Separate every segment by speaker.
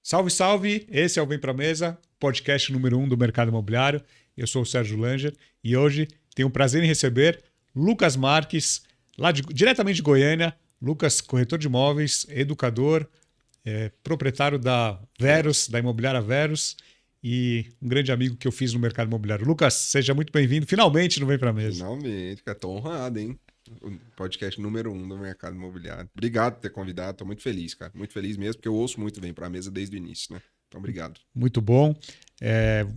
Speaker 1: Salve, salve! Esse é o Vem Pra Mesa, podcast número 1 do mercado imobiliário. Eu sou o Sérgio Langer e hoje tenho o prazer em receber Lucas Marques, diretamente de Goiânia. Lucas, corretor de imóveis, educador, proprietário da Verus, da imobiliária Verus e um grande amigo que eu fiz no mercado imobiliário. Lucas, seja muito bem-vindo. Finalmente no Vem Pra Mesa.
Speaker 2: Finalmente, cara, tô honrado, hein? O podcast número 1 do mercado imobiliário. Obrigado por ter convidado, tô muito feliz, cara. Muito feliz mesmo, porque eu ouço muito Vem Pra Mesa desde o início, né? Então, obrigado.
Speaker 1: Muito bom.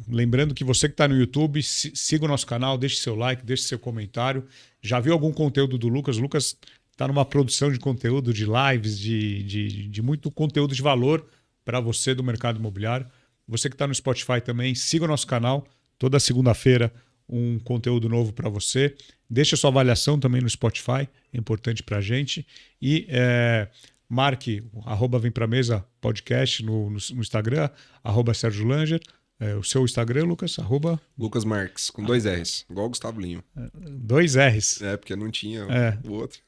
Speaker 1: Lembrando que você que está no YouTube, siga o nosso canal, deixe seu like, deixe seu comentário. Já viu algum conteúdo do Lucas? O Lucas está numa produção de conteúdo, de lives, de muito conteúdo de valor para você do mercado imobiliário. Você que está no Spotify também, siga o nosso canal. Toda segunda-feira um conteúdo novo para você. Deixe a sua avaliação também no Spotify, é importante para a gente. E marque @Vem Pra Mesa podcast no Instagram, @Sérgio Langer. O seu Instagram, Lucas,
Speaker 2: Lucas Marques, com 2 R's, igual o Gustavo Lima.
Speaker 1: 2 R's.
Speaker 2: Porque não tinha o outro.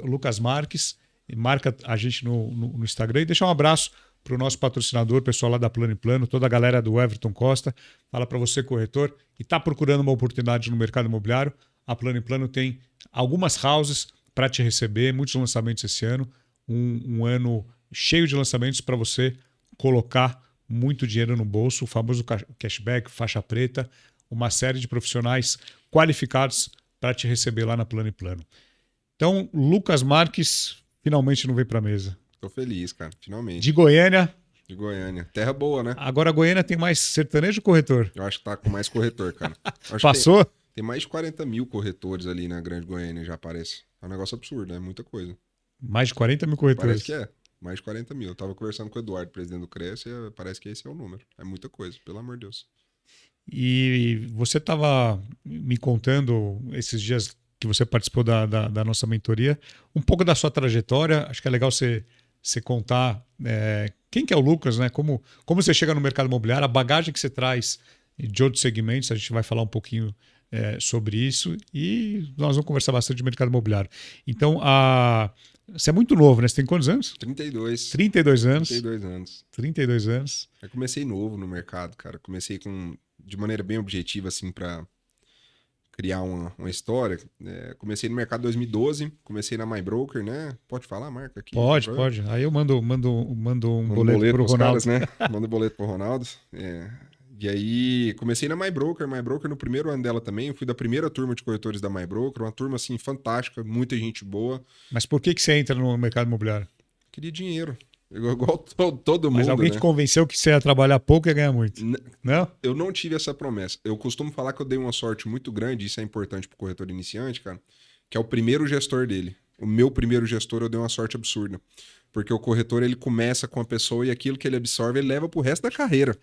Speaker 1: @Lucas Marques. Marca a gente no Instagram e deixa um abraço para o nosso patrocinador, pessoal lá da Plano e Plano, toda a galera do Everton Costa. Fala para você, corretor, que está procurando uma oportunidade no mercado imobiliário. A Plano e Plano tem algumas houses para te receber, muitos lançamentos esse ano. Um ano cheio de lançamentos para você colocar muito dinheiro no bolso, o famoso cashback, faixa preta, uma série de profissionais qualificados para te receber lá na Plano e Plano. Então, Lucas Marques finalmente não veio para a mesa.
Speaker 2: Tô feliz, cara, finalmente.
Speaker 1: De Goiânia.
Speaker 2: De Goiânia. Terra boa, né?
Speaker 1: Agora a Goiânia tem mais sertanejo ou corretor?
Speaker 2: Eu acho que tá com mais corretor, cara.
Speaker 1: Passou?
Speaker 2: Tem mais de 40 mil corretores ali na Grande Goiânia, já parece. É um negócio absurdo, é muita coisa.
Speaker 1: Mais de 40 mil corretores?
Speaker 2: Parece que é. Mais de 40 mil. Eu tava conversando com o Eduardo, presidente do Cresce, e parece que esse é o número. É muita coisa, pelo amor de Deus.
Speaker 1: E você estava me contando esses dias que você participou da nossa mentoria, um pouco da sua trajetória. Acho que é legal você contar quem que é o Lucas, né? Como você chega no mercado imobiliário, a bagagem que você traz de outros segmentos. A gente vai falar um pouquinho sobre isso e nós vamos conversar bastante de mercado imobiliário. Então, você é muito novo, né? Você tem quantos anos?
Speaker 2: 32.
Speaker 1: 32 anos.
Speaker 2: 32 anos.
Speaker 1: 32 anos.
Speaker 2: Eu comecei novo no mercado, cara. Comecei de maneira bem objetiva, assim, pra criar uma história. Comecei no mercado em 2012, comecei na MyBroker, né? Pode falar a marca aqui?
Speaker 1: Pode. Aí eu mando um boleto pro Ronaldo.
Speaker 2: Caras, né? Mando boleto pro Ronaldo. E aí, comecei na MyBroker no primeiro ano dela também. Eu fui da primeira turma de corretores da MyBroker, uma turma, assim, fantástica, muita gente boa.
Speaker 1: Mas por que você entra no mercado imobiliário?
Speaker 2: Queria dinheiro. Igual todo mundo,
Speaker 1: Mas alguém te convenceu que você ia trabalhar pouco e ia ganhar muito? Não?
Speaker 2: Eu não tive essa promessa. Eu costumo falar que eu dei uma sorte muito grande, isso é importante pro corretor iniciante, cara, que é o primeiro gestor dele. O meu primeiro gestor eu dei uma sorte absurda. Porque o corretor, ele começa com a pessoa e aquilo que ele absorve, ele leva pro resto da carreira.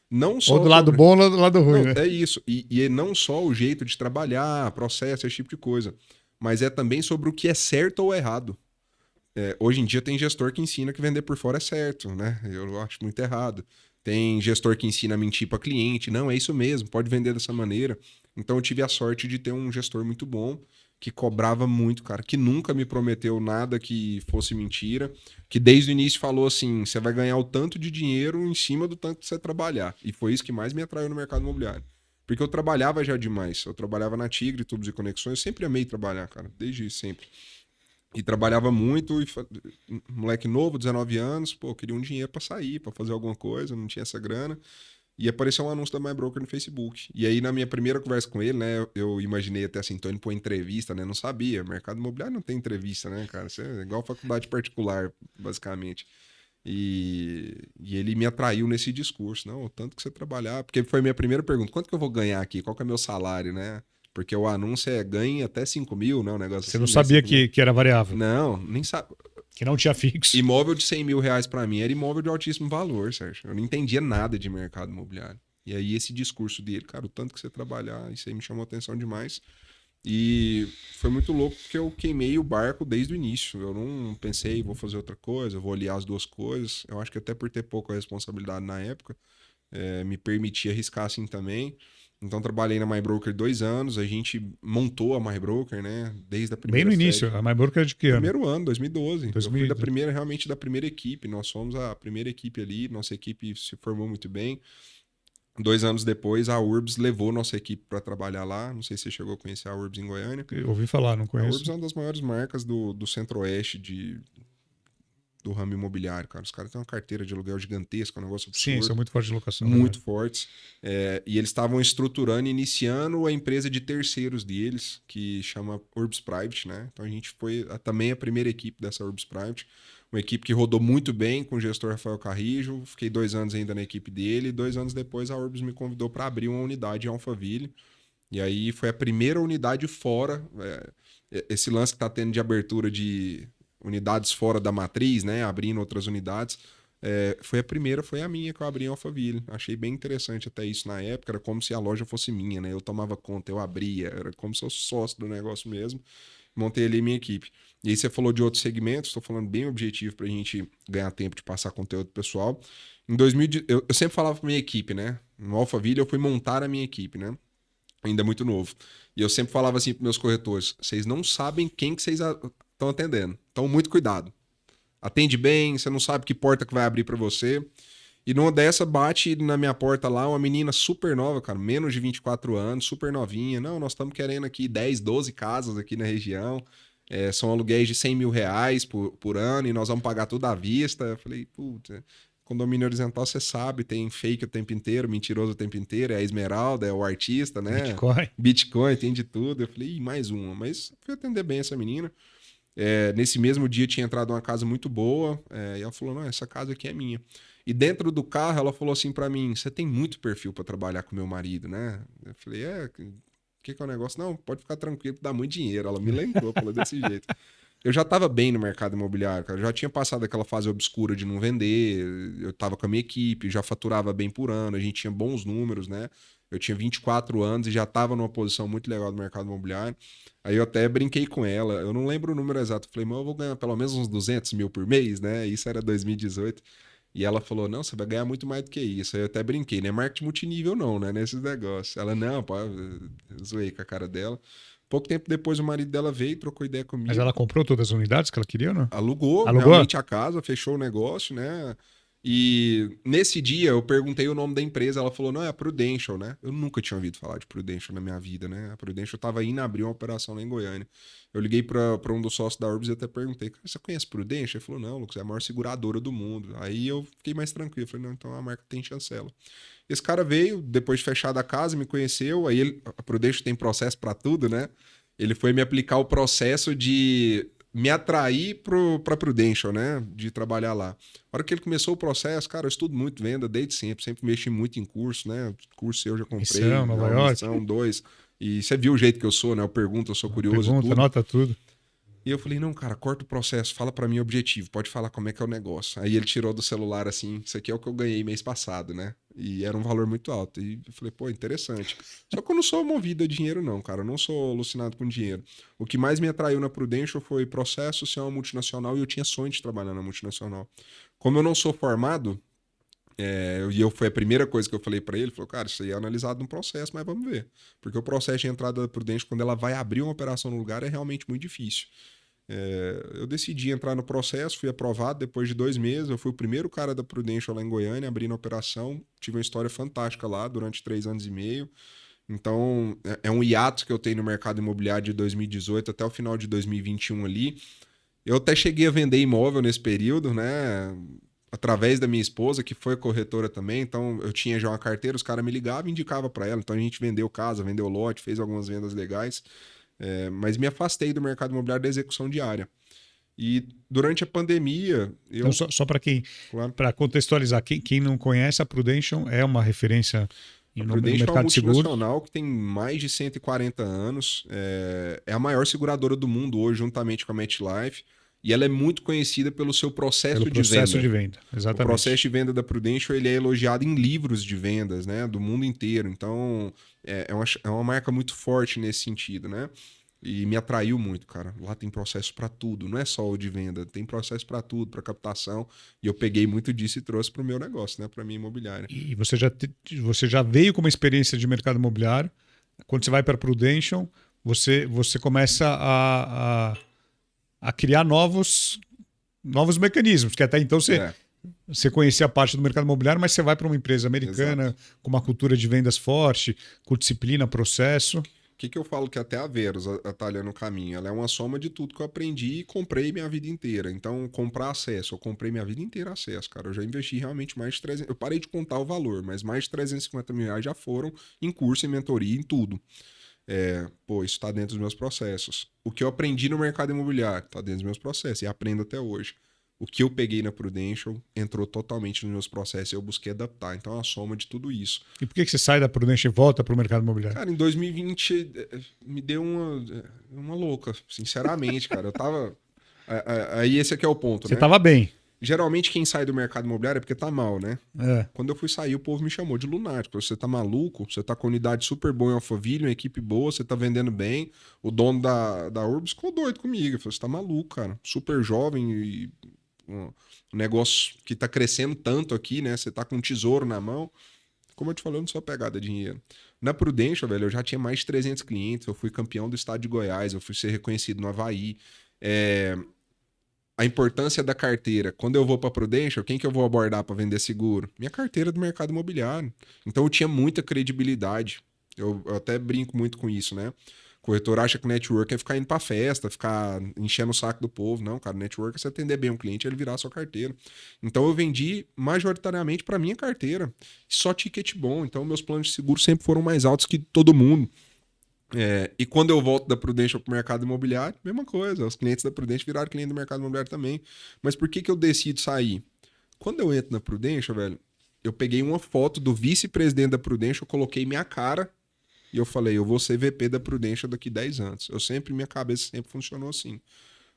Speaker 2: Não só
Speaker 1: ou do lado bom ou do lado ruim, né?
Speaker 2: É isso. E não só o jeito de trabalhar, processo, esse tipo de coisa. Mas é também sobre o que é certo ou errado. Hoje em dia tem gestor que ensina que vender por fora é certo, né? Eu acho muito errado. Tem gestor que ensina a mentir para cliente. Não, é isso mesmo, pode vender dessa maneira. Então eu tive a sorte de ter um gestor muito bom, que cobrava muito, cara, que nunca me prometeu nada que fosse mentira, que desde o início falou assim, você vai ganhar o tanto de dinheiro em cima do tanto que você trabalhar. E foi isso que mais me atraiu no mercado imobiliário. Porque eu trabalhava já demais. Eu trabalhava na Tigre, Tubos e Conexões, eu sempre amei trabalhar, cara, desde sempre. E trabalhava muito, moleque novo, 19 anos, pô, queria um dinheiro pra sair, pra fazer alguma coisa, não tinha essa grana. E apareceu um anúncio da MyBroker no Facebook. E aí, na minha primeira conversa com ele, né, eu imaginei até assim, tô indo pra uma entrevista, né, não sabia. Mercado imobiliário não tem entrevista, né, cara? Isso é igual faculdade particular, basicamente. E ele me atraiu nesse discurso, não, o tanto que você trabalhar, porque foi a minha primeira pergunta, quanto que eu vou ganhar aqui? Qual que é meu salário, né? Porque o anúncio ganha até 5 mil, né? Um negócio
Speaker 1: Você
Speaker 2: assim,
Speaker 1: não sabia que era variável?
Speaker 2: Não, nem sabe.
Speaker 1: Que não tinha fixo.
Speaker 2: Imóvel de 100 mil reais pra mim era imóvel de altíssimo valor, Sérgio. Eu não entendia nada de mercado imobiliário. E aí esse discurso dele, cara, o tanto que você trabalhar, isso aí me chamou atenção demais. E foi muito louco porque eu queimei o barco desde o início. Eu não pensei, vou fazer outra coisa, vou aliar as duas coisas. Eu acho que até por ter pouca responsabilidade na época, me permitia arriscar assim também. Então trabalhei na MyBroker 2 anos, a gente montou a MyBroker, né? Desde a
Speaker 1: Bem
Speaker 2: primeira
Speaker 1: no início,
Speaker 2: sede.
Speaker 1: a MyBroker é de que ano?
Speaker 2: Primeiro ano, 2012. Eu fui
Speaker 1: 2012.
Speaker 2: realmente da primeira equipe. Nós fomos a primeira equipe ali, nossa equipe se formou muito bem. 2 anos depois, a Urbs levou nossa equipe para trabalhar lá. Não sei se você chegou a conhecer a Urbs em Goiânia.
Speaker 1: Eu ouvi falar, não
Speaker 2: A
Speaker 1: conheço.
Speaker 2: Urbs é uma das maiores marcas do Centro-Oeste do ramo imobiliário, cara. Os caras têm uma carteira de aluguel gigantesca, um negócio absurdo.
Speaker 1: Sim, são muito fortes de locação.
Speaker 2: Muito fortes. E eles estavam estruturando, iniciando a empresa de terceiros deles, que chama Urbs Private, né? Então a gente foi também a primeira equipe dessa Urbs Private. Uma equipe que rodou muito bem com o gestor Rafael Carrijo. Fiquei 2 anos ainda na equipe dele. 2 anos depois, a Urbs me convidou para abrir uma unidade em Alphaville. E aí foi a primeira unidade fora. Esse lance que está tendo de abertura de unidades fora da matriz, né? Abrindo outras unidades. Foi a minha que eu abri em Alphaville. Achei bem interessante até isso na época. Era como se a loja fosse minha, né? Eu tomava conta, eu abria. Era como se eu fosse sócio do negócio mesmo. Montei ali minha equipe. E aí você falou de outros segmentos. Estou falando bem objetivo para a gente ganhar tempo de passar conteúdo pessoal. Em 2000, eu sempre falava para minha equipe, né? No Alphaville eu fui montar a minha equipe, né? Ainda muito novo. E eu sempre falava assim para meus corretores: vocês não sabem quem que vocês estão atendendo. Então, muito cuidado. Atende bem, você não sabe que porta que vai abrir para você. E numa dessa, bate na minha porta lá uma menina super nova, cara, menos de 24 anos, super novinha. Não, nós estamos querendo aqui 10, 12 casas aqui na região. São aluguéis de 100 mil reais por ano e nós vamos pagar tudo à vista. Eu falei, putz, condomínio horizontal, você sabe, tem fake o tempo inteiro, mentiroso o tempo inteiro, é a Esmeralda, é o artista, né? Bitcoin, tem de tudo. Eu falei, mais uma. Mas fui atender bem essa menina. Nesse mesmo dia tinha entrado uma casa muito boa, e ela falou, não, essa casa aqui é minha. E dentro do carro ela falou assim pra mim, você tem muito perfil pra trabalhar com meu marido, né? Eu falei, o que é o negócio? Não, pode ficar tranquilo, dá muito dinheiro. Ela me lembrou, falou desse jeito. Eu já estava bem no mercado imobiliário, cara. Eu já tinha passado aquela fase obscura de não vender, eu estava com a minha equipe, já faturava bem por ano, a gente tinha bons números, né? Eu tinha 24 anos e já estava numa posição muito legal do mercado imobiliário. Aí eu até brinquei com ela, eu não lembro o número exato, falei, mas eu vou ganhar pelo menos uns 200 mil por mês, né? Isso era 2018. E ela falou, não, você vai ganhar muito mais do que isso. Aí eu até brinquei, não é marketing multinível não, né? Nesses negócios. Ela, não, pô, eu zoei com a cara dela. Pouco tempo depois o marido dela veio, trocou ideia comigo.
Speaker 1: Mas ela comprou todas as unidades que ela queria ou não?
Speaker 2: Alugou realmente a casa, fechou o negócio, né? E nesse dia eu perguntei o nome da empresa, ela falou, não, é a Prudential, né? Eu nunca tinha ouvido falar de Prudential na minha vida, né? A Prudential tava indo abrir uma operação lá em Goiânia. Eu liguei para um dos sócios da Urbs e até perguntei, você conhece Prudential? Ele falou, não, Lucas, é a maior seguradora do mundo. Aí eu fiquei mais tranquilo, falei, não, então a marca tem chancela. Esse cara veio, depois de fechada a casa, me conheceu, aí a Prudential tem processo para tudo, né? Ele foi me aplicar o processo de me atrair para Prudential, né? De trabalhar lá. A hora que ele começou o processo, cara, eu estudo muito venda desde sempre mexi muito em curso, né? Curso eu já comprei.
Speaker 1: Missão, Nova York.
Speaker 2: Missão, 2. E você viu o jeito que eu sou, né? Eu pergunto, eu sou curioso e tudo.
Speaker 1: Anota tudo.
Speaker 2: E eu falei, não, cara, corta o processo, fala para mim o objetivo, pode falar como é que é o negócio. Aí ele tirou do celular assim, isso aqui é o que eu ganhei mês passado, né? E era um valor muito alto. E eu falei, pô, interessante. Só que eu não sou movido a dinheiro não, cara, eu não sou alucinado com dinheiro. O que mais me atraiu na Prudential foi processo, ser uma multinacional, e eu tinha sonho de trabalhar na multinacional. Como eu não sou formado, foi a primeira coisa que eu falei para ele, falou, cara, isso aí é analisado no processo, mas vamos ver. Porque o processo de entrada da Prudential, quando ela vai abrir uma operação no lugar, é realmente muito difícil. Eu decidi entrar no processo, fui aprovado depois de 2 meses, eu fui o primeiro cara da Prudential lá em Goiânia, abrindo a operação, tive uma história fantástica lá durante 3 anos e meio. Então, é um hiato que eu tenho no mercado imobiliário de 2018 até o final de 2021 ali. Eu até cheguei a vender imóvel nesse período, né? Através da minha esposa, que foi corretora também, então eu tinha já uma carteira, os caras me ligavam e indicavam para ela, então a gente vendeu casa, vendeu lote, fez algumas vendas legais. Mas me afastei do mercado imobiliário da execução diária. E durante a pandemia...
Speaker 1: Então, só para para contextualizar, quem não conhece, a Prudential é uma referência no mercado de seguros.
Speaker 2: É uma multinacional que tem mais de 140 anos. É a maior seguradora do mundo hoje, juntamente com a MetLife. E ela é muito conhecida pelo seu processo
Speaker 1: de venda. Exatamente.
Speaker 2: O processo de venda da Prudential ele é elogiado em livros de vendas, né, do mundo inteiro. Então, é uma marca muito forte nesse sentido, né? E me atraiu muito, cara. Lá tem processo para tudo, não é só o de venda, tem processo para tudo, para captação. E eu peguei muito disso e trouxe para o meu negócio, né, para minha imobiliária.
Speaker 1: E você já veio com uma experiência de mercado imobiliário. Quando você vai para a Prudential, você começa a criar novos mecanismos, que até então
Speaker 2: É,
Speaker 1: você conhecia a parte do mercado imobiliário, mas você vai para uma empresa americana
Speaker 2: exato.
Speaker 1: com uma cultura de vendas forte, com disciplina, processo.
Speaker 2: O que eu falo que até a Verus, a Thalia no caminho, ela é uma soma de tudo que eu aprendi e comprei minha vida inteira. Então, comprar acesso, eu comprei minha vida inteira acesso, cara. Eu já investi realmente mais de 300... Eu parei de contar o valor, mas mais de 350 mil reais já foram em curso, em mentoria, em tudo. Pô, isso está dentro dos meus processos. O que eu aprendi no mercado imobiliário está dentro dos meus processos e aprendo até hoje. O que eu peguei na Prudential entrou totalmente nos meus processos e eu busquei adaptar. Então é uma soma de tudo isso.
Speaker 1: E por que você sai da Prudential e volta para o mercado imobiliário?
Speaker 2: Cara, em 2020 me deu uma louca, sinceramente, cara. Eu tava. Aí esse aqui é o ponto,
Speaker 1: Você
Speaker 2: né?
Speaker 1: estava bem.
Speaker 2: Geralmente quem sai do mercado imobiliário é porque tá mal, né?
Speaker 1: É.
Speaker 2: Quando eu fui sair, o povo me chamou de lunático. Você tá maluco? Você tá com unidade super boa em Alphaville, uma equipe boa, você tá vendendo bem. O dono da Urbs ficou doido comigo. Ele falou: você tá maluco, cara. Super jovem e um negócio que tá crescendo tanto aqui, né? Você tá com um tesouro na mão. Como eu te falei, eu não sou apegado a dinheiro. Na Prudential, velho, eu já tinha mais de 300 clientes. Eu fui campeão do estado de Goiás. Eu fui ser reconhecido no Havaí. A importância da carteira. Quando eu vou para Prudential, quem que eu vou abordar para vender seguro? Minha carteira do mercado imobiliário. Então eu tinha muita credibilidade. Eu até brinco muito com isso, né? O corretor acha que network é ficar indo para festa, ficar enchendo o saco do povo. Não, cara, network é você atender bem um cliente e ele virar a sua carteira. Então eu vendi majoritariamente para minha carteira. Só ticket bom. Então meus planos de seguro sempre foram mais altos que todo mundo. E quando eu volto da Prudential para o mercado imobiliário, mesma coisa. Os clientes da Prudential viraram cliente do mercado imobiliário também. Mas por que eu decido sair? Quando eu entro na Prudential, velho, eu peguei uma foto do vice-presidente da Prudential, coloquei minha cara e eu falei: eu vou ser VP da Prudential daqui 10 anos. Minha cabeça sempre funcionou assim.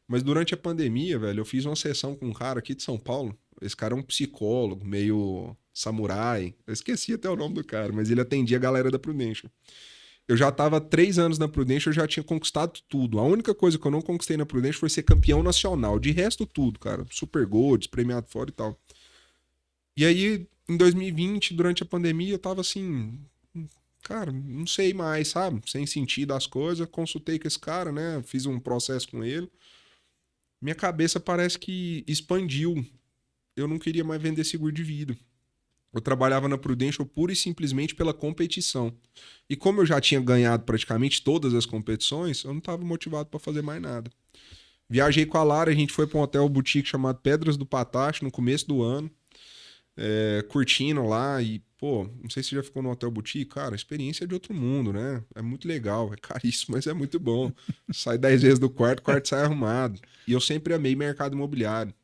Speaker 2: Mas durante a pandemia, velho, eu fiz uma sessão com um cara aqui de São Paulo. Esse cara é um psicólogo, meio samurai. Eu esqueci até o nome do cara, mas ele atendia a galera da Prudential. Eu já estava 3 anos na Prudential, eu já tinha conquistado tudo. A única coisa que eu não conquistei na Prudential foi ser campeão nacional. De resto, tudo, cara. Super Golds, premiado fora e tal. E aí, em 2020, durante a pandemia, eu tava assim... Cara, não sei mais, sabe? Sem sentido as coisas. Consultei com esse cara, né? Fiz um processo com ele. Minha cabeça parece que expandiu. Eu não queria mais vender seguro de vida. Eu trabalhava na Prudential pura e simplesmente pela competição. E como eu já tinha ganhado praticamente todas as competições, eu não estava motivado para fazer mais nada. Viajei com a Lara, a gente foi para um hotel boutique chamado Pedras do Patacho no começo do ano, curtindo lá e, pô, não sei se você já ficou no hotel boutique, cara, a experiência é de outro mundo, né? É muito legal, é caríssimo, mas é muito bom. Sai 10 vezes do quarto, o quarto sai arrumado. E eu sempre amei mercado imobiliário.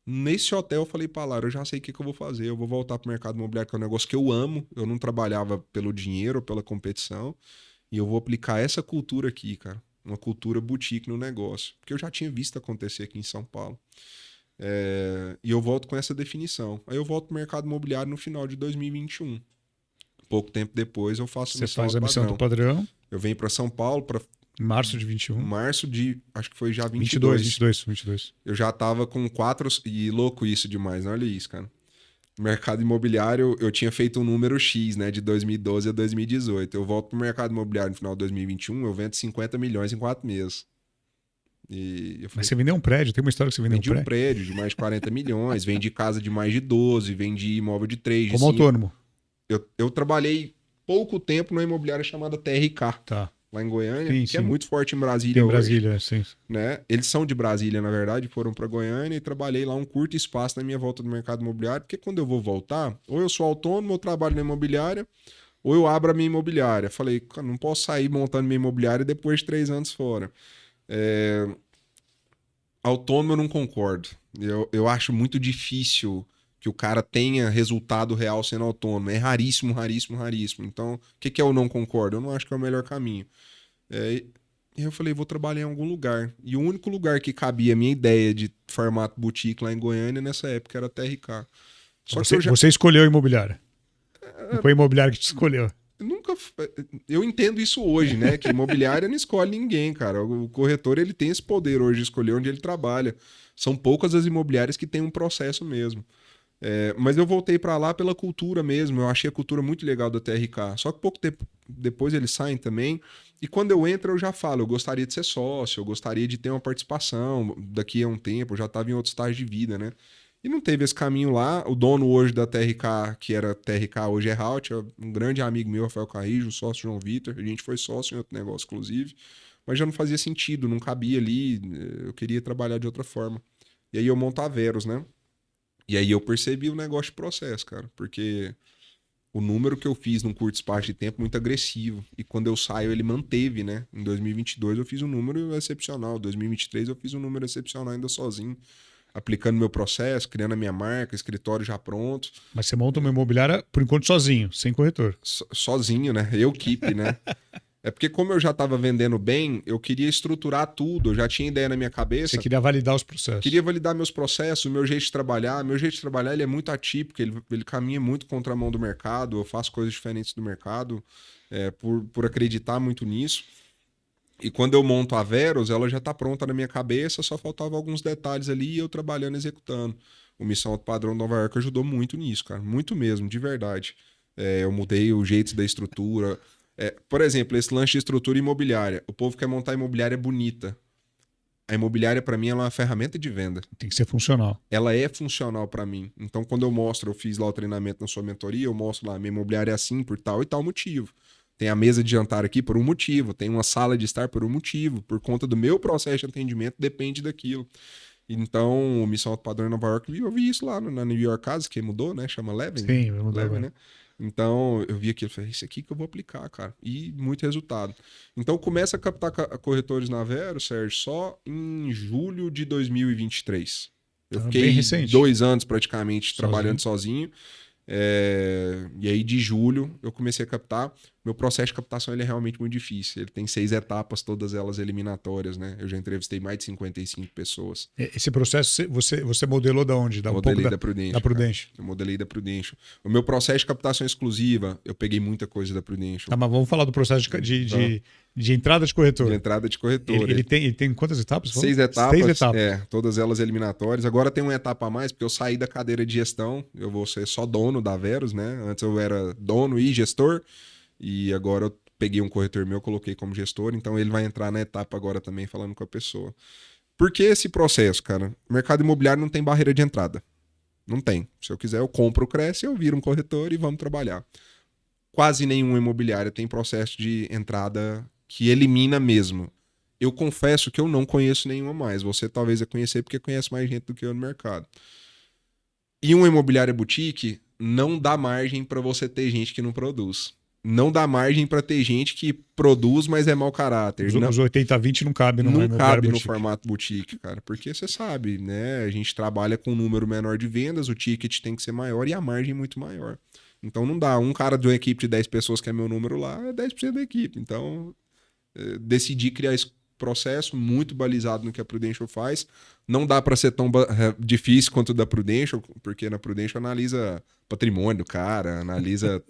Speaker 2: Nesse hotel eu falei pra Lara, eu já sei o que eu vou fazer, eu vou voltar pro mercado imobiliário, que é um negócio que eu amo, eu não trabalhava pelo dinheiro ou pela competição, e eu vou aplicar essa cultura aqui, cara, uma cultura boutique no negócio, porque eu já tinha visto acontecer aqui em São Paulo. E eu volto com essa definição. Aí eu volto pro mercado imobiliário no final de 2021. Pouco tempo depois eu faço
Speaker 1: Você faz a missão do padrão.
Speaker 2: Eu venho para São Paulo, para
Speaker 1: março de 21.
Speaker 2: Março de, acho que foi já 22.
Speaker 1: 22.
Speaker 2: Eu já tava com 4, e louco isso demais, olha isso, cara. Mercado imobiliário, eu tinha feito um número X, né, de 2012 a 2018. Eu volto pro mercado imobiliário no final de 2021, eu vendo 50 milhões em 4 meses.
Speaker 1: Mas você vendeu um prédio? Tem uma história que você vendeu um prédio?
Speaker 2: Vendi um prédio de mais de 40 milhões, vendi casa de mais de 12, vendi imóvel de 3, de
Speaker 1: Como 5. Autônomo?
Speaker 2: Eu trabalhei pouco tempo numa imobiliária chamada TRK.
Speaker 1: Tá.
Speaker 2: Lá em Goiânia,
Speaker 1: sim,
Speaker 2: que é muito forte em Brasília.
Speaker 1: Tem em Brasília, sim.
Speaker 2: Né? Eles são de Brasília, na verdade, foram para Goiânia e trabalhei lá um curto espaço na minha volta do mercado imobiliário, porque quando eu vou voltar, ou eu sou autônomo, eu trabalho na imobiliária, ou eu abro a minha imobiliária. Falei, cara, não posso sair montando minha imobiliária depois de 3 anos fora. Autônomo eu não concordo. Eu acho muito difícil que o cara tenha resultado real sendo autônomo. É raríssimo, raríssimo, raríssimo. Então, o que eu não concordo? Eu não acho que é o melhor caminho. E eu falei, vou trabalhar em algum lugar. E o único lugar que cabia a minha ideia de formato boutique lá em Goiânia, nessa época, era a TRK.
Speaker 1: Você escolheu a imobiliária. Não foi a imobiliária que te escolheu.
Speaker 2: Eu entendo isso hoje, né? Que imobiliária não escolhe ninguém, cara. O corretor, ele tem esse poder hoje de escolher onde ele trabalha. São poucas as imobiliárias que têm um processo mesmo. Mas eu voltei para lá pela cultura mesmo. Eu achei a cultura muito legal da TRK. Só que pouco tempo depois eles saem também. E quando eu entro, eu já falo, eu gostaria de ser sócio, eu gostaria de ter uma participação daqui a um tempo. Eu já estava em outro estágio de vida, né? E não teve esse caminho lá. O dono hoje da TRK, que era TRK, hoje é Halt, é um grande amigo meu, Rafael Carrijo, sócio João Vitor. A gente foi sócio em outro negócio, inclusive. Mas já não fazia sentido, não cabia ali. Eu queria trabalhar de outra forma. E aí eu monto a Veros, né? E aí eu percebi o negócio de processo, cara. Porque o número que eu fiz num curto espaço de tempo muito agressivo. E quando eu saio, ele manteve, né? Em 2022 eu fiz um número excepcional. Em 2023 eu fiz um número excepcional ainda sozinho. Aplicando meu processo, criando a minha marca, escritório já pronto.
Speaker 1: Mas você monta uma imobiliária, por enquanto, sozinho, sem corretor.
Speaker 2: Sozinho, né? Eu keep, né? É porque como eu já estava vendendo bem, eu queria estruturar tudo. Eu já tinha ideia na minha cabeça.
Speaker 1: Você queria validar os processos.
Speaker 2: Queria validar meus processos, o meu jeito de trabalhar. Meu jeito de trabalhar ele é muito atípico, ele caminha muito contra a mão do mercado. Eu faço coisas diferentes do mercado por acreditar muito nisso. E quando eu monto a Veros, ela já está pronta na minha cabeça, só faltava alguns detalhes ali e eu trabalhando, executando. O Missão Alto Padrão de Nova York ajudou muito nisso, cara. Muito mesmo, de verdade. Eu mudei o jeito da estrutura. Por exemplo, esse lance de estrutura imobiliária. O povo quer montar imobiliária bonita. A imobiliária, para mim, ela é uma ferramenta de venda.
Speaker 1: Tem que ser funcional.
Speaker 2: Ela é funcional para mim. Então, quando eu fiz lá o treinamento na sua mentoria, eu mostro lá, minha imobiliária é assim por tal e tal motivo. Tem a mesa de jantar aqui por um motivo, tem uma sala de estar por um motivo, por conta do meu processo de atendimento, depende daquilo. Então, o Missão Alto Padrão em Nova York, eu vi isso lá na New York Casa, que mudou, né? Chama Leven.
Speaker 1: Sim, mudou.
Speaker 2: Leven, né? Então, eu vi aquilo e falei, isso aqui que eu vou aplicar, cara. E muito resultado. Então, começa a captar corretores na Vero, Sérgio, só em julho de 2023. Eu fiquei 2 anos praticamente trabalhando sozinho. E aí, de julho, eu comecei a captar. Meu processo de captação ele é realmente muito difícil. Ele tem 6 etapas, todas elas eliminatórias, né? Eu já entrevistei mais de 55 pessoas.
Speaker 1: Esse processo você modelou da onde?
Speaker 2: Modelei da Prudential.
Speaker 1: Da Prudential.
Speaker 2: Eu modelei da Prudential. O meu processo de captação exclusiva, eu peguei muita coisa da Prudential.
Speaker 1: Tá, mas vamos falar do processo de entrada de corretor.
Speaker 2: De entrada de corretor.
Speaker 1: Ele tem quantas etapas?
Speaker 2: 6 etapas. 6 etapas. Todas elas eliminatórias. Agora tem uma etapa a mais, porque eu saí da cadeira de gestão. Eu vou ser só dono da Veros, né? Antes eu era dono e gestor. E agora eu peguei um corretor meu, coloquei como gestor. Então ele vai entrar na etapa agora também, falando com a pessoa. Por que esse processo, cara? O mercado imobiliário não tem barreira de entrada. Não tem. Se eu quiser, eu compro o Cresce, eu viro um corretor e vamos trabalhar. Quase nenhuma imobiliária tem processo de entrada que elimina mesmo. Eu confesso que eu não conheço nenhuma mais. Você talvez a conhecer porque conhece mais gente do que eu no mercado. E uma imobiliária boutique não dá margem para você ter gente que não produz. Não dá margem para ter gente que produz, mas é mau caráter.
Speaker 1: Os 80-20 não cabe
Speaker 2: não cabe no formato boutique, cara. Porque você sabe, né? A gente trabalha com um número menor de vendas, o ticket tem que ser maior e a margem muito maior. Então não dá. Um cara de uma equipe de 10 pessoas que é meu número lá, é 10% da equipe. Então, decidi criar esse processo muito balizado no que a Prudential faz. Não dá para ser tão difícil quanto o da Prudential, porque na Prudential analisa patrimônio do cara,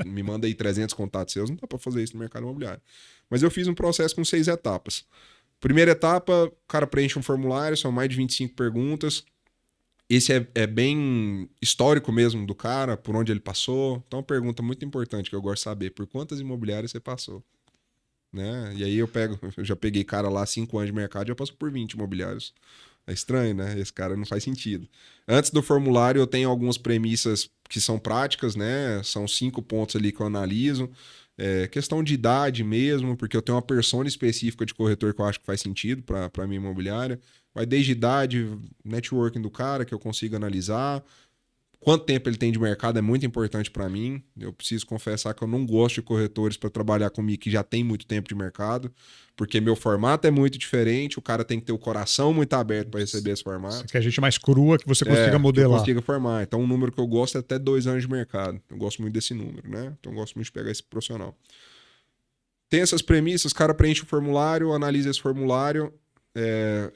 Speaker 2: me manda aí 300 contatos seus, não dá para fazer isso no mercado imobiliário. Mas eu fiz um processo com 6 etapas. Primeira etapa, o cara preenche um formulário, são mais de 25 perguntas. Esse é bem histórico mesmo do cara, por onde ele passou. Então, uma pergunta muito importante que eu gosto de saber, por quantas imobiliárias você passou? Né? E aí eu já peguei cara lá 5 anos de mercado e já passou por 20 imobiliários. É estranho, né? Esse cara não faz sentido. Antes do formulário eu tenho algumas premissas que são práticas, né? São 5 pontos ali que eu analiso. Questão de idade mesmo, porque eu tenho uma persona específica de corretor que eu acho que faz sentido para a minha imobiliária. Vai desde idade, networking do cara que eu consigo analisar. Quanto tempo ele tem de mercado é muito importante para mim. Eu preciso confessar que eu não gosto de corretores para trabalhar comigo que já tem muito tempo de mercado, porque meu formato é muito diferente, o cara tem que ter o coração muito aberto para receber esse formato.
Speaker 1: Você quer gente mais crua que você consiga modelar.
Speaker 2: Que eu consiga formar. Então, um número que eu gosto é até 2 anos de mercado. Eu gosto muito desse número, né? Então, eu gosto muito de pegar esse profissional. Tem essas premissas, o cara preenche o formulário, analisa esse formulário.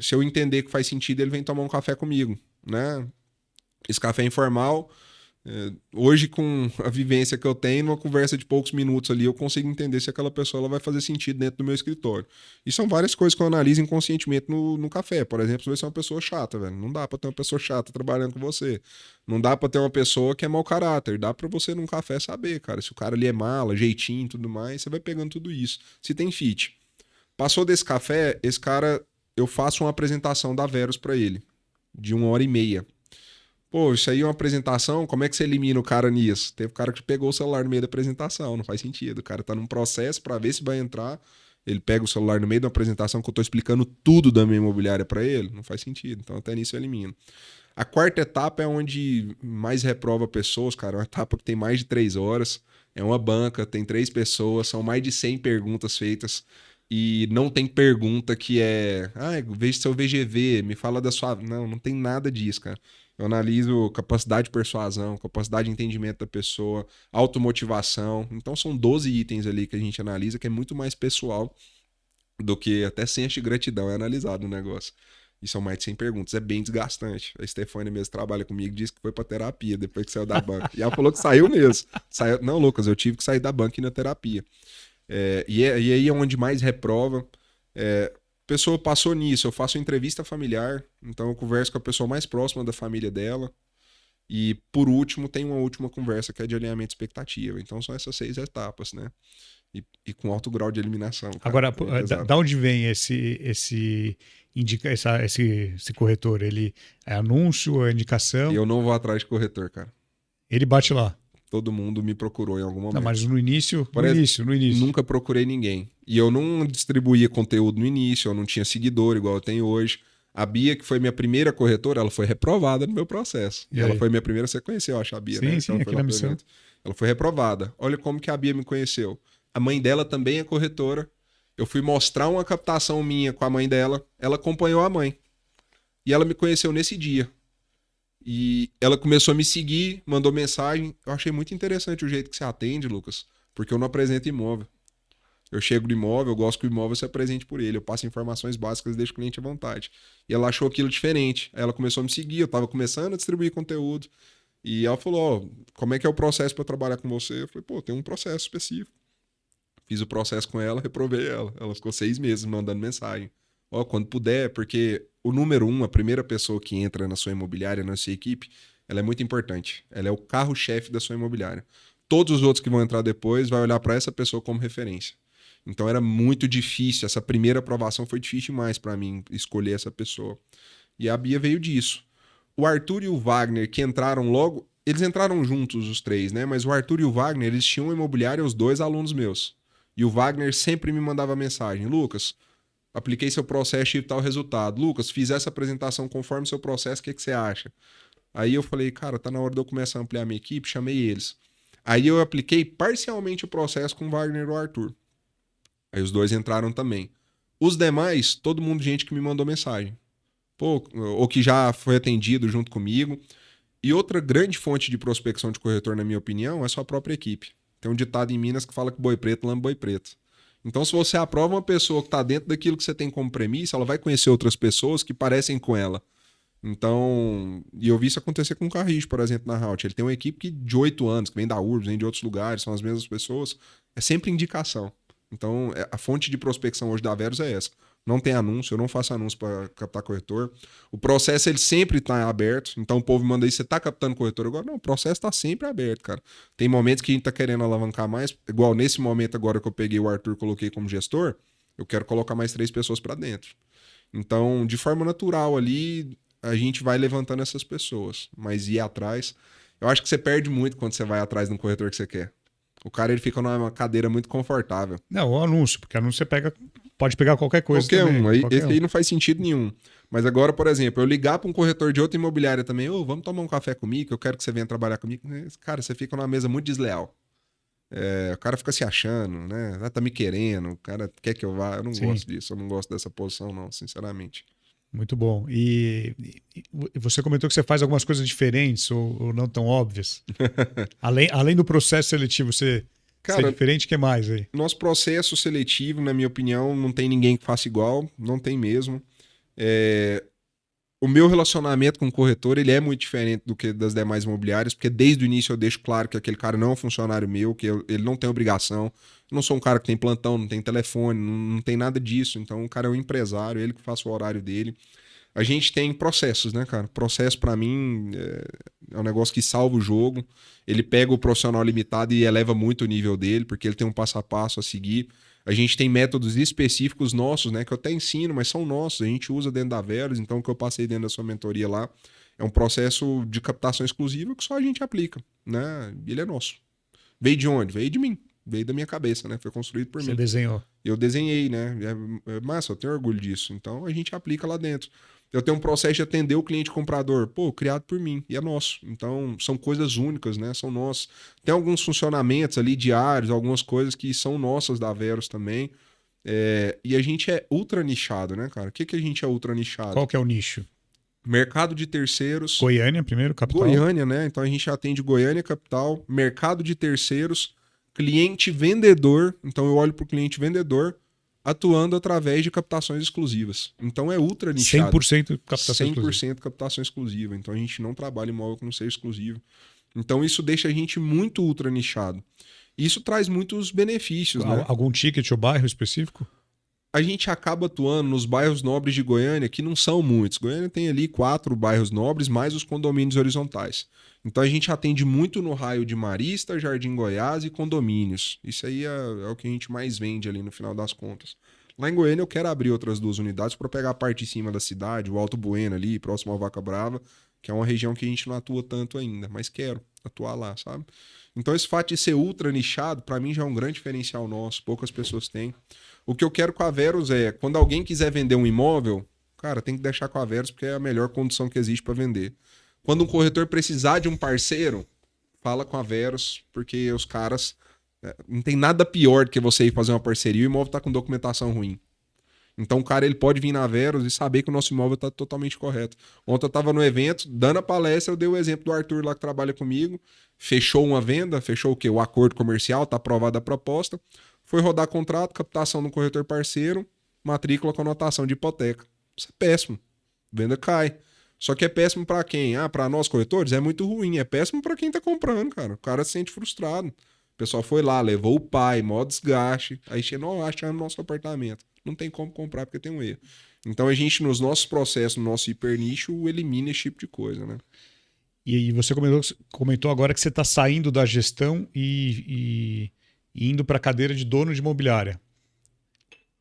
Speaker 2: Se eu entender que faz sentido, ele vem tomar um café comigo, né? Esse café é informal, Hoje, com a vivência que eu tenho, numa conversa de poucos minutos ali, eu consigo entender se aquela pessoa ela vai fazer sentido dentro do meu escritório. E são várias coisas que eu analiso inconscientemente no café. Por exemplo, se você é uma pessoa chata, velho. Não dá pra ter uma pessoa chata trabalhando com você. Não dá pra ter uma pessoa que é mau caráter. Dá pra você num café saber, cara. Se o cara ali é mala, jeitinho e tudo mais, você vai pegando tudo isso. Se tem fit. Passou desse café, esse cara, eu faço uma apresentação da Verus pra ele, de 1h30. Pô, isso aí é uma apresentação, como é que você elimina o cara nisso? Teve cara que pegou o celular no meio da apresentação, não faz sentido. O cara tá num processo pra ver se vai entrar, ele pega o celular no meio da apresentação que eu tô explicando tudo da minha imobiliária pra ele, não faz sentido. Então até nisso eu elimino. A quarta etapa é onde mais reprova pessoas, cara, é uma etapa que tem mais de 3 horas, é uma banca, tem 3 pessoas, são mais de 100 perguntas feitas. E não tem pergunta que é, veja seu VGV, me fala da sua... Não tem nada disso, cara. Eu analiso capacidade de persuasão, capacidade de entendimento da pessoa, automotivação. Então são 12 itens ali que a gente analisa, que é muito mais pessoal do que até senso de gratidão é analisado no negócio. E são mais de 100 perguntas. É bem desgastante. A Stefania mesmo trabalha comigo, disse que foi pra terapia depois que saiu da banca. E ela falou que saiu mesmo. Saiu... Não, Lucas, eu tive que sair da banca e ir na terapia. E aí é onde mais reprova. Pessoa passou nisso, eu faço entrevista familiar, então eu converso com a pessoa mais próxima da família dela. E por último, tem uma última conversa que é de alinhamento de expectativa. Então são essas 6 etapas, né? E com alto grau de eliminação. Cara.
Speaker 1: Agora, da onde vem esse corretor? Ele é anúncio, é indicação?
Speaker 2: Eu não vou atrás de corretor, cara.
Speaker 1: Ele bate lá.
Speaker 2: Todo mundo me procurou em algum momento.
Speaker 1: Não, mas no início.
Speaker 2: Nunca procurei ninguém. E eu não distribuía conteúdo no início, eu não tinha seguidor igual eu tenho hoje. A Bia, que foi minha primeira corretora, ela foi reprovada no meu processo. E ela foi minha primeira, você conheceu, eu acho, a Bia,
Speaker 1: sim,
Speaker 2: né?
Speaker 1: Sim, aqui na missão.
Speaker 2: Ela foi reprovada. Olha como que a Bia me conheceu. A mãe dela também é corretora. Eu fui mostrar uma captação minha com a mãe dela, ela acompanhou a mãe. E ela me conheceu nesse dia. E ela começou a me seguir, mandou mensagem. Eu achei muito interessante o jeito que você atende, Lucas, porque eu não apresento imóvel. Eu chego no imóvel, eu gosto que o imóvel se apresente por ele. Eu passo informações básicas e deixo o cliente à vontade. E ela achou aquilo diferente. Aí ela começou a me seguir, eu estava começando a distribuir conteúdo. E ela falou, como é que é o processo para trabalhar com você? Eu falei, tem um processo específico. Fiz o processo com ela, reprovei ela. Ela ficou 6 meses mandando mensagem. Quando puder, porque o número 1, a primeira pessoa que entra na sua imobiliária, na sua equipe, ela é muito importante. Ela é o carro-chefe da sua imobiliária. Todos os outros que vão entrar depois vai olhar para essa pessoa como referência. Então era muito difícil, essa primeira aprovação foi difícil demais para mim escolher essa pessoa. E a Bia veio disso. O Arthur e o Wagner, que entraram logo, eles entraram juntos os 3, né? Mas o Arthur e o Wagner, eles tinham uma imobiliária, os 2 alunos meus. E o Wagner sempre me mandava mensagem, Lucas, apliquei seu processo e tal resultado. Lucas, fiz essa apresentação conforme seu processo, o que você acha? Aí eu falei, cara, tá na hora de eu começar a ampliar minha equipe, chamei eles. Aí eu apliquei parcialmente o processo com o Wagner e o Arthur. Aí os 2 entraram também. Os demais, todo mundo, gente que me mandou mensagem. Ou que já foi atendido junto comigo. E outra grande fonte de prospecção de corretor, na minha opinião, é a sua própria equipe. Tem um ditado em Minas que fala que boi preto lambe boi preto. Então, se você aprova uma pessoa que está dentro daquilo que você tem como premissa, ela vai conhecer outras pessoas que parecem com ela. Então, e eu vi isso acontecer com o Carrijo, por exemplo, na Halt. Ele tem uma equipe de 8 anos, que vem da URBS, vem de outros lugares, são as mesmas pessoas. É sempre indicação. Então, a fonte de prospecção hoje da Verus é essa. Não tem anúncio, eu não faço anúncio para captar corretor. O processo, ele sempre está aberto. Então, o povo manda aí, você está captando corretor agora? Não, o processo está sempre aberto, cara. Tem momentos que a gente está querendo alavancar mais. Igual nesse momento agora que eu peguei o Arthur e coloquei como gestor, eu quero colocar mais 3 pessoas para dentro. Então, de forma natural ali, a gente vai levantando essas pessoas. Mas ir atrás... Eu acho que você perde muito quando você vai atrás de um corretor que você quer. O cara, ele fica numa cadeira muito confortável.
Speaker 1: Não, o anúncio, porque anúncio você pode pegar qualquer coisa
Speaker 2: qualquer
Speaker 1: também.
Speaker 2: Esse aí não faz sentido nenhum. Mas agora, por exemplo, eu ligar para um corretor de outra imobiliária também, vamos tomar um café comigo, que eu quero que você venha trabalhar comigo. Cara, você fica numa mesa muito desleal. O cara fica se achando, né? Tá me querendo, o cara quer que eu vá. Eu não gosto disso, eu não gosto dessa posição, não, sinceramente.
Speaker 1: Muito bom. E você comentou que você faz algumas coisas diferentes ou não tão óbvias. além do processo seletivo, você é diferente, o que mais aí?
Speaker 2: Nosso processo seletivo, na minha opinião, não tem ninguém que faça igual, não tem mesmo. O meu relacionamento com o corretor, ele é muito diferente do que das demais imobiliárias, porque desde o início eu deixo claro que aquele cara não é um funcionário meu, que ele não tem obrigação. Eu não sou um cara que tem plantão, não tem telefone, não tem nada disso. Então o cara é um empresário, ele que faz o horário dele. A gente tem processos, né, cara? Processo, pra mim, é um negócio que salva o jogo. Ele pega o profissional limitado e eleva muito o nível dele, porque ele tem um passo a passo a seguir. A gente tem métodos específicos nossos, né? Que eu até ensino, mas são nossos. A gente usa dentro da Veros. Então, o que eu passei dentro da sua mentoria lá é um processo de captação exclusiva que só a gente aplica, né? Ele é nosso. Veio de onde? Veio de mim. Veio da minha cabeça, né? Foi construído por mim.
Speaker 1: Você desenhou.
Speaker 2: Eu desenhei, né? É massa, eu tenho orgulho disso. Então, a gente aplica lá dentro. Eu tenho um processo de atender o cliente comprador, pô, criado por mim, e é nosso. Então, são coisas únicas, né? São nossas. Tem alguns funcionamentos ali diários, algumas coisas que são nossas da Veros também. E a gente é ultra nichado, né, cara? O que a gente é ultra nichado?
Speaker 1: Qual que é o nicho?
Speaker 2: Mercado de terceiros.
Speaker 1: Goiânia, primeiro, capital.
Speaker 2: Goiânia, né? Então, a gente atende Goiânia, capital, mercado de terceiros, cliente vendedor. Então, eu olho para o cliente vendedor, atuando através de captações exclusivas. Então é ultra nichado.
Speaker 1: 100% captação
Speaker 2: 100%
Speaker 1: exclusiva.
Speaker 2: captação exclusiva. Então a gente não trabalha imóvel que não seja exclusivo. Então isso deixa a gente muito ultra nichado. Isso traz muitos benefícios, né?
Speaker 1: Algum ticket ou bairro específico?
Speaker 2: A gente acaba atuando nos bairros nobres de Goiânia, que não são muitos. Goiânia tem ali 4 bairros nobres, mais os condomínios horizontais. Então a gente atende muito no raio de Marista, Jardim Goiás e condomínios. Isso aí é o que a gente mais vende ali no final das contas. Lá em Goiânia eu quero abrir outras 2 unidades para pegar a parte de cima da cidade, o Alto Bueno ali, próximo ao Vaca Brava, que é uma região que a gente não atua tanto ainda, mas quero atuar lá, sabe? Então esse fato de ser ultra nichado, para mim já é um grande diferencial nosso, poucas pessoas têm. O que eu quero com a Veros é, quando alguém quiser vender um imóvel, cara, tem que deixar com a Veros porque é a melhor condição que existe para vender. Quando um corretor precisar de um parceiro, fala com a Veros, porque os caras... não tem nada pior do que você ir fazer uma parceria e o imóvel tá com documentação ruim. Então o cara ele pode vir na Veros e saber que o nosso imóvel tá totalmente correto. Ontem eu tava no evento, dando a palestra, eu dei o exemplo do Arthur lá que trabalha comigo, fechou uma venda, fechou o quê? O acordo comercial, tá aprovada a proposta, foi rodar contrato, captação do corretor parceiro, matrícula com anotação de hipoteca. Isso é péssimo. Venda cai. Só que é péssimo para quem? Para nós corretores é muito ruim. É péssimo para quem tá comprando, cara. O cara se sente frustrado. O pessoal foi lá, levou o pai, maior desgaste. Aí chegou, achando nosso apartamento. Não tem como comprar porque tem um erro. Então a gente, nos nossos processos, no nosso hipernicho, elimina esse tipo de coisa, né?
Speaker 1: E você comentou agora que você está saindo da gestão e indo para a cadeira de dono de imobiliária.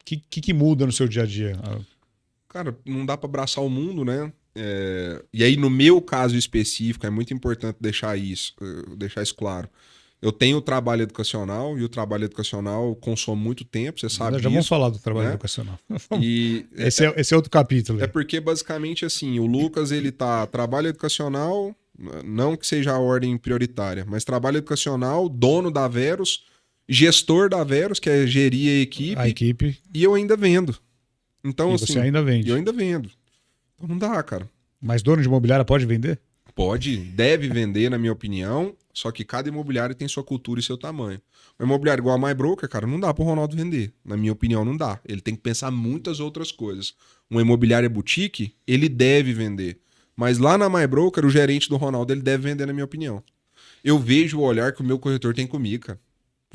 Speaker 1: O que muda no seu dia a dia?
Speaker 2: Cara, não dá para abraçar o mundo, né? E aí, no meu caso específico, é muito importante deixar isso claro. Eu tenho o trabalho educacional e o trabalho educacional consome muito tempo, você sabe disso.
Speaker 1: Já vamos falar do trabalho educacional.
Speaker 2: E
Speaker 1: esse é outro capítulo.
Speaker 2: É porque, basicamente, assim, o Lucas, ele tá trabalho educacional, não que seja a ordem prioritária, mas trabalho educacional, dono da Veros, gestor da Veros, que é gerir a equipe. E eu ainda vendo. Então,
Speaker 1: e
Speaker 2: assim,
Speaker 1: você ainda vende.
Speaker 2: Eu ainda vendo. Então não dá, cara.
Speaker 1: Mas dono de imobiliária pode vender?
Speaker 2: Pode, deve vender, na minha opinião, só que cada imobiliário tem sua cultura e seu tamanho. Um imobiliário igual a MyBroker, cara, não dá pro Ronaldo vender. Na minha opinião, não dá. Ele tem que pensar muitas outras coisas. Uma imobiliária boutique, ele deve vender. Mas lá na MyBroker, o gerente do Ronaldo, ele deve vender, na minha opinião. Eu vejo o olhar que o meu corretor tem comigo, cara.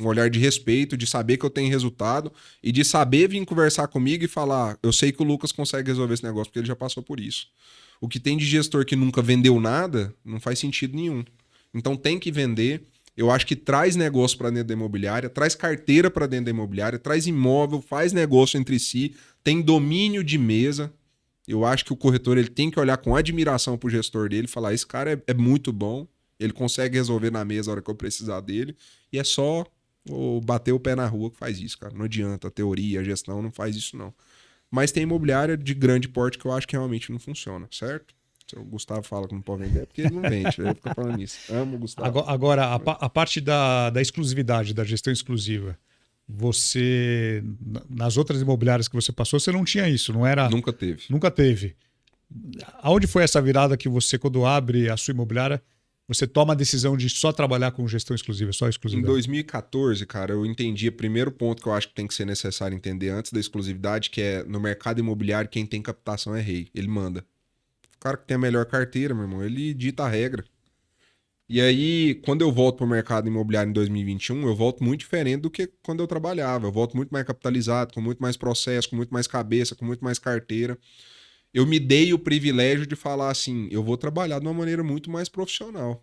Speaker 2: Um olhar de respeito, de saber que eu tenho resultado e de saber vir conversar comigo e falar, eu sei que o Lucas consegue resolver esse negócio porque ele já passou por isso. O que tem de gestor que nunca vendeu nada, não faz sentido nenhum. Então tem que vender. Eu acho que traz negócio para dentro da imobiliária, traz carteira para dentro da imobiliária, traz imóvel, faz negócio entre si, tem domínio de mesa. Eu acho que o corretor ele tem que olhar com admiração pro gestor dele e falar, esse cara é muito bom, ele consegue resolver na mesa a hora que eu precisar dele, e é só bater o pé na rua que faz isso, cara. Não adianta, a teoria, a gestão não faz isso não. Mas tem imobiliária de grande porte que eu acho que realmente não funciona, certo? Se o Gustavo fala que não pode vender, é porque ele não vende. Ele fica falando isso. Amo o Gustavo.
Speaker 1: Agora a parte da exclusividade, da gestão exclusiva. Você, nas outras imobiliárias que você passou, você não tinha isso, não era?
Speaker 2: Nunca teve.
Speaker 1: Nunca teve. Aonde foi essa virada que você, quando abre a sua imobiliária, você toma a decisão de só trabalhar com gestão exclusiva, só exclusividade?
Speaker 2: Em 2014, cara, eu entendi o primeiro ponto que eu acho que tem que ser necessário entender antes da exclusividade, que é no mercado imobiliário quem tem captação é rei, ele manda. cara que tem a melhor carteira, meu irmão, ele dita a regra. E aí, quando eu volto para o mercado imobiliário em 2021, eu volto muito diferente do que quando eu trabalhava. Eu volto muito mais capitalizado, com muito mais processo, com muito mais cabeça, com muito mais carteira. Eu me dei o privilégio de falar assim, eu vou trabalhar de uma maneira muito mais profissional.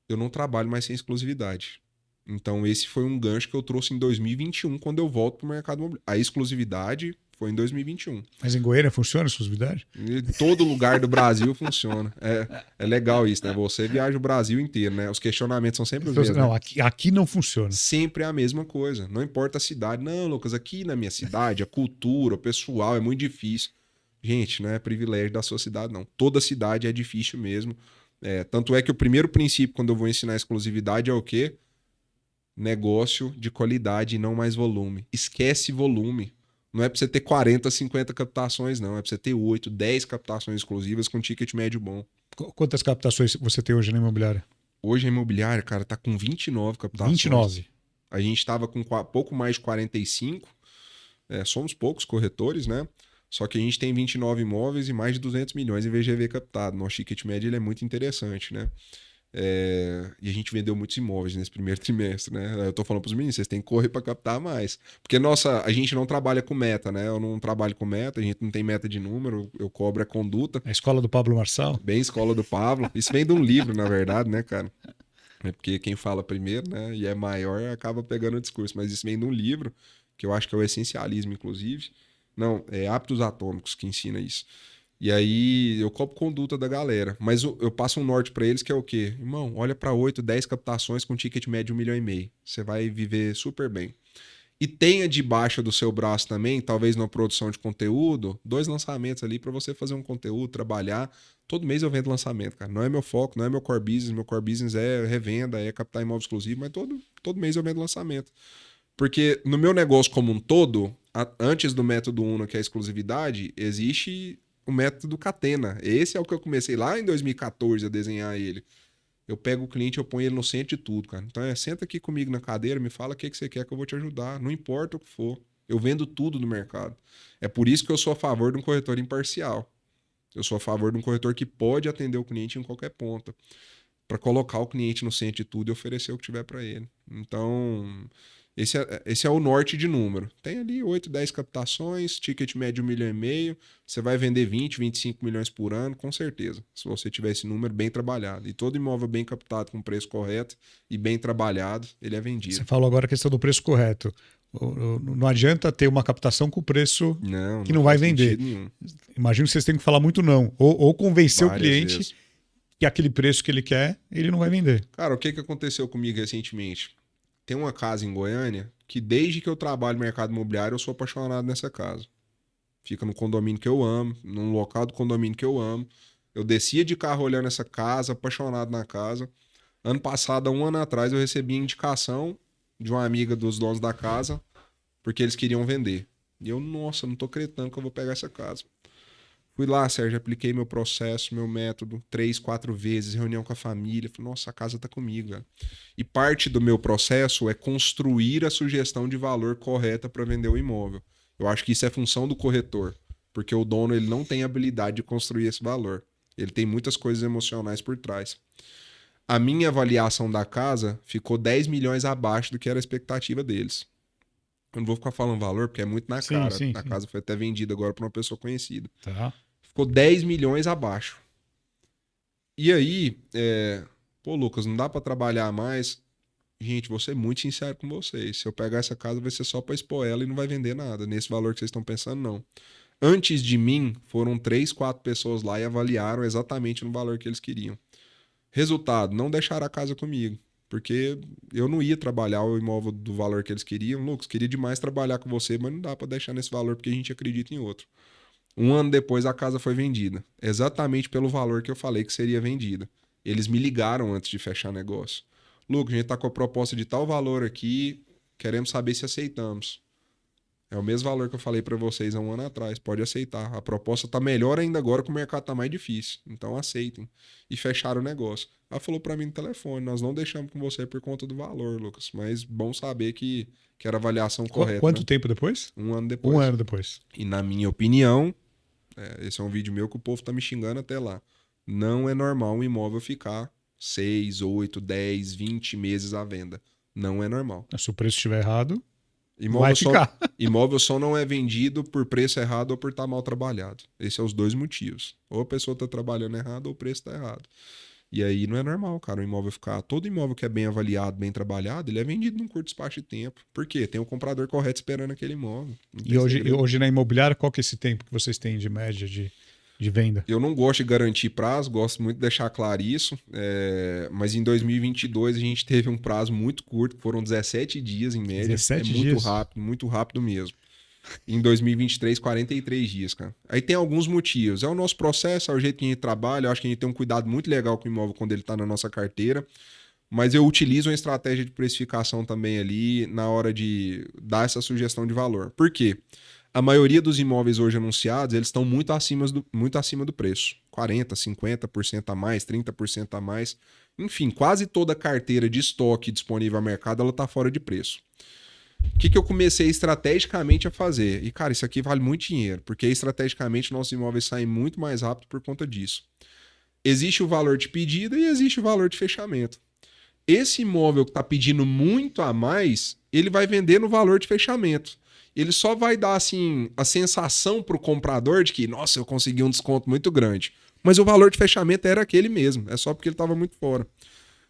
Speaker 2: Eu não trabalho mais sem exclusividade. Então, esse foi um gancho que eu trouxe em 2021, quando eu volto para o mercado imobiliário. A exclusividade foi em 2021.
Speaker 1: Mas em Goiânia funciona a exclusividade?
Speaker 2: Em todo lugar do Brasil funciona. É legal isso, né? Você viaja o Brasil inteiro, né? Os questionamentos são sempre os mesmos.
Speaker 1: Não,
Speaker 2: Né?
Speaker 1: aqui não funciona.
Speaker 2: Sempre é a mesma coisa. Não importa a cidade. Não, Lucas, aqui na minha cidade, a cultura, o pessoal é muito difícil. Gente, não é privilégio da sua cidade, não. Toda cidade é difícil mesmo. Tanto é que o primeiro princípio, quando eu vou ensinar exclusividade, é o quê? Negócio de qualidade e não mais volume. Esquece volume. Não é para você ter 40, 50 captações, não. É para você ter 8, 10 captações exclusivas com ticket médio bom.
Speaker 1: Quantas captações você tem hoje na imobiliária?
Speaker 2: Hoje a imobiliária, cara, tá com 29 captações.
Speaker 1: 29?
Speaker 2: A gente estava com pouco mais de 45. Somos poucos corretores, né? Só que a gente tem 29 imóveis e mais de 200 milhões em VGV captado. Nosso ticket médio ele é muito interessante, né? E a gente vendeu muitos imóveis nesse primeiro trimestre, né? Eu tô falando pros meninos, vocês têm que correr para captar mais. Porque a gente não trabalha com meta, né? Eu não trabalho com meta, a gente não tem meta de número, eu cobro a conduta.
Speaker 1: A escola do Pablo Marçal?
Speaker 2: Bem escola do Pablo. Isso vem de um livro, na verdade, né, cara? É porque quem fala primeiro, né, e é maior, acaba pegando o discurso. Mas isso vem de um livro, que eu acho que é o Essencialismo, inclusive. Não, é Hábitos Atômicos que ensina isso. E aí eu cobro conduta da galera. Mas eu passo um norte pra eles que é o quê? Irmão, olha pra 8, 10 captações com ticket médio de 1,5 milhão. Você vai viver super bem. E tenha debaixo do seu braço também, talvez na produção de conteúdo, 2 lançamentos ali pra você fazer um conteúdo, trabalhar. Todo mês eu vendo lançamento, cara. Não é meu foco, não é meu core business. Meu core business é revenda, é captar imóvel exclusivo, mas todo mês eu vendo lançamento. Porque no meu negócio como um todo, antes do método Uno, que é a exclusividade, existe o método Catena. Esse é o que eu comecei lá em 2014 a desenhar ele. Eu pego o cliente, eu ponho ele no centro de tudo, cara. Então senta aqui comigo na cadeira, me fala o que você quer que eu vou te ajudar. Não importa o que for. Eu vendo tudo no mercado. É por isso que eu sou a favor de um corretor imparcial. Eu sou a favor de um corretor que pode atender o cliente em qualquer ponta. Para colocar o cliente no centro de tudo e oferecer o que tiver para ele. Então, esse é o norte de número. Tem ali 8, 10 captações, ticket médio 1,5 milhão. Você vai vender 20, 25 milhões por ano, com certeza. Se você tiver esse número bem trabalhado. E todo imóvel bem captado com preço correto e bem trabalhado, ele é vendido.
Speaker 1: Você falou agora a questão do preço correto. Não adianta ter uma captação com preço que não vai vender. Imagino que vocês têm que falar muito não. Ou convencer o cliente vezes. Que aquele preço que ele quer, ele não vai vender.
Speaker 2: Cara, o que aconteceu comigo recentemente? Tem uma casa em Goiânia que desde que eu trabalho no mercado imobiliário eu sou apaixonado nessa casa. Fica no condomínio que eu amo, num local do condomínio que eu amo. Eu descia de carro olhando essa casa, apaixonado na casa. Ano passado, 1 ano atrás, eu recebi indicação de uma amiga dos donos da casa porque eles queriam vender. E eu, nossa, não tô acreditando que eu vou pegar essa casa. Fui lá, Sérgio, apliquei meu processo, meu método, 3, 4 vezes, reunião com a família. Falei, nossa, a casa tá comigo, velho. E parte do meu processo é construir a sugestão de valor correta para vender o imóvel. Eu acho que isso é função do corretor, porque o dono ele não tem habilidade de construir esse valor. Ele tem muitas coisas emocionais por trás. A minha avaliação da casa ficou 10 milhões abaixo do que era a expectativa deles. Eu não vou ficar falando valor, porque é muito na cara.
Speaker 1: Sim.
Speaker 2: Casa foi até vendida agora para uma pessoa conhecida.
Speaker 1: Tá.
Speaker 2: Ficou 10 milhões abaixo. E aí, pô, Lucas, não dá para trabalhar mais. Gente, vou ser muito sincero com vocês. Se eu pegar essa casa, vai ser só para expor ela e não vai vender nada. Nesse valor que vocês estão pensando, não. Antes de mim, foram 3, 4 pessoas lá e avaliaram exatamente no valor que eles queriam. Resultado, não deixaram a casa comigo. Porque eu não ia trabalhar o imóvel do valor que eles queriam. Lucas, queria demais trabalhar com você, mas não dá para deixar nesse valor porque a gente acredita em outro. 1 ano depois a casa foi vendida. Exatamente pelo valor que eu falei que seria vendida. Eles me ligaram antes de fechar negócio. Lucas, a gente tá com a proposta de tal valor aqui, queremos saber se aceitamos. É o mesmo valor que eu falei para vocês há 1 ano atrás, pode aceitar. A proposta tá melhor ainda agora que o mercado tá mais difícil, então aceitem. E fecharam o negócio. Ela falou para mim no telefone, nós não deixamos com você por conta do valor, Lucas, mas bom saber que era a avaliação correta.
Speaker 1: Quanto tempo depois?
Speaker 2: 1 ano depois.
Speaker 1: 1 ano depois.
Speaker 2: E na minha opinião, Esse é um vídeo meu que o povo tá me xingando até lá. Não é normal um imóvel ficar 6, 8, 10, 20 meses à venda. Não é normal.
Speaker 1: Se o preço estiver errado,
Speaker 2: Imóvel
Speaker 1: vai
Speaker 2: só,
Speaker 1: ficar.
Speaker 2: imóvel só não é vendido por preço errado ou por estar mal trabalhado. Esses são os dois motivos. Ou a pessoa está trabalhando errado ou o preço está errado. E aí não é normal, cara, o imóvel ficar... Todo imóvel que é bem avaliado, bem trabalhado, ele é vendido num curto espaço de tempo. Por quê? Tem o comprador correto esperando aquele imóvel.
Speaker 1: E hoje na imobiliária, qual que é esse tempo que vocês têm de média de venda?
Speaker 2: Eu não gosto de garantir prazo, gosto muito de deixar claro isso, mas em 2022 a gente teve um prazo muito curto, foram 17 dias em média.
Speaker 1: 17 dias?
Speaker 2: Muito rápido mesmo. Em 2023, 43 dias, cara. Aí tem alguns motivos. É o nosso processo, é o jeito que a gente trabalha, eu acho que a gente tem um cuidado muito legal com o imóvel quando ele está na nossa carteira, mas eu utilizo uma estratégia de precificação também ali na hora de dar essa sugestão de valor. Por quê? A maioria dos imóveis hoje anunciados, eles estão muito acima do preço. 40%, 50% a mais, 30% a mais. Enfim, quase toda a carteira de estoque disponível ao mercado, ela está fora de preço. O que eu comecei estrategicamente a fazer? E, cara, isso aqui vale muito dinheiro, porque estrategicamente nossos imóveis saem muito mais rápido por conta disso. Existe o valor de pedida e existe o valor de fechamento. Esse imóvel que está pedindo muito a mais, ele vai vender no valor de fechamento. Ele só vai dar assim a sensação para o comprador de que, nossa, eu consegui um desconto muito grande. Mas o valor de fechamento era aquele mesmo, é só porque ele estava muito fora.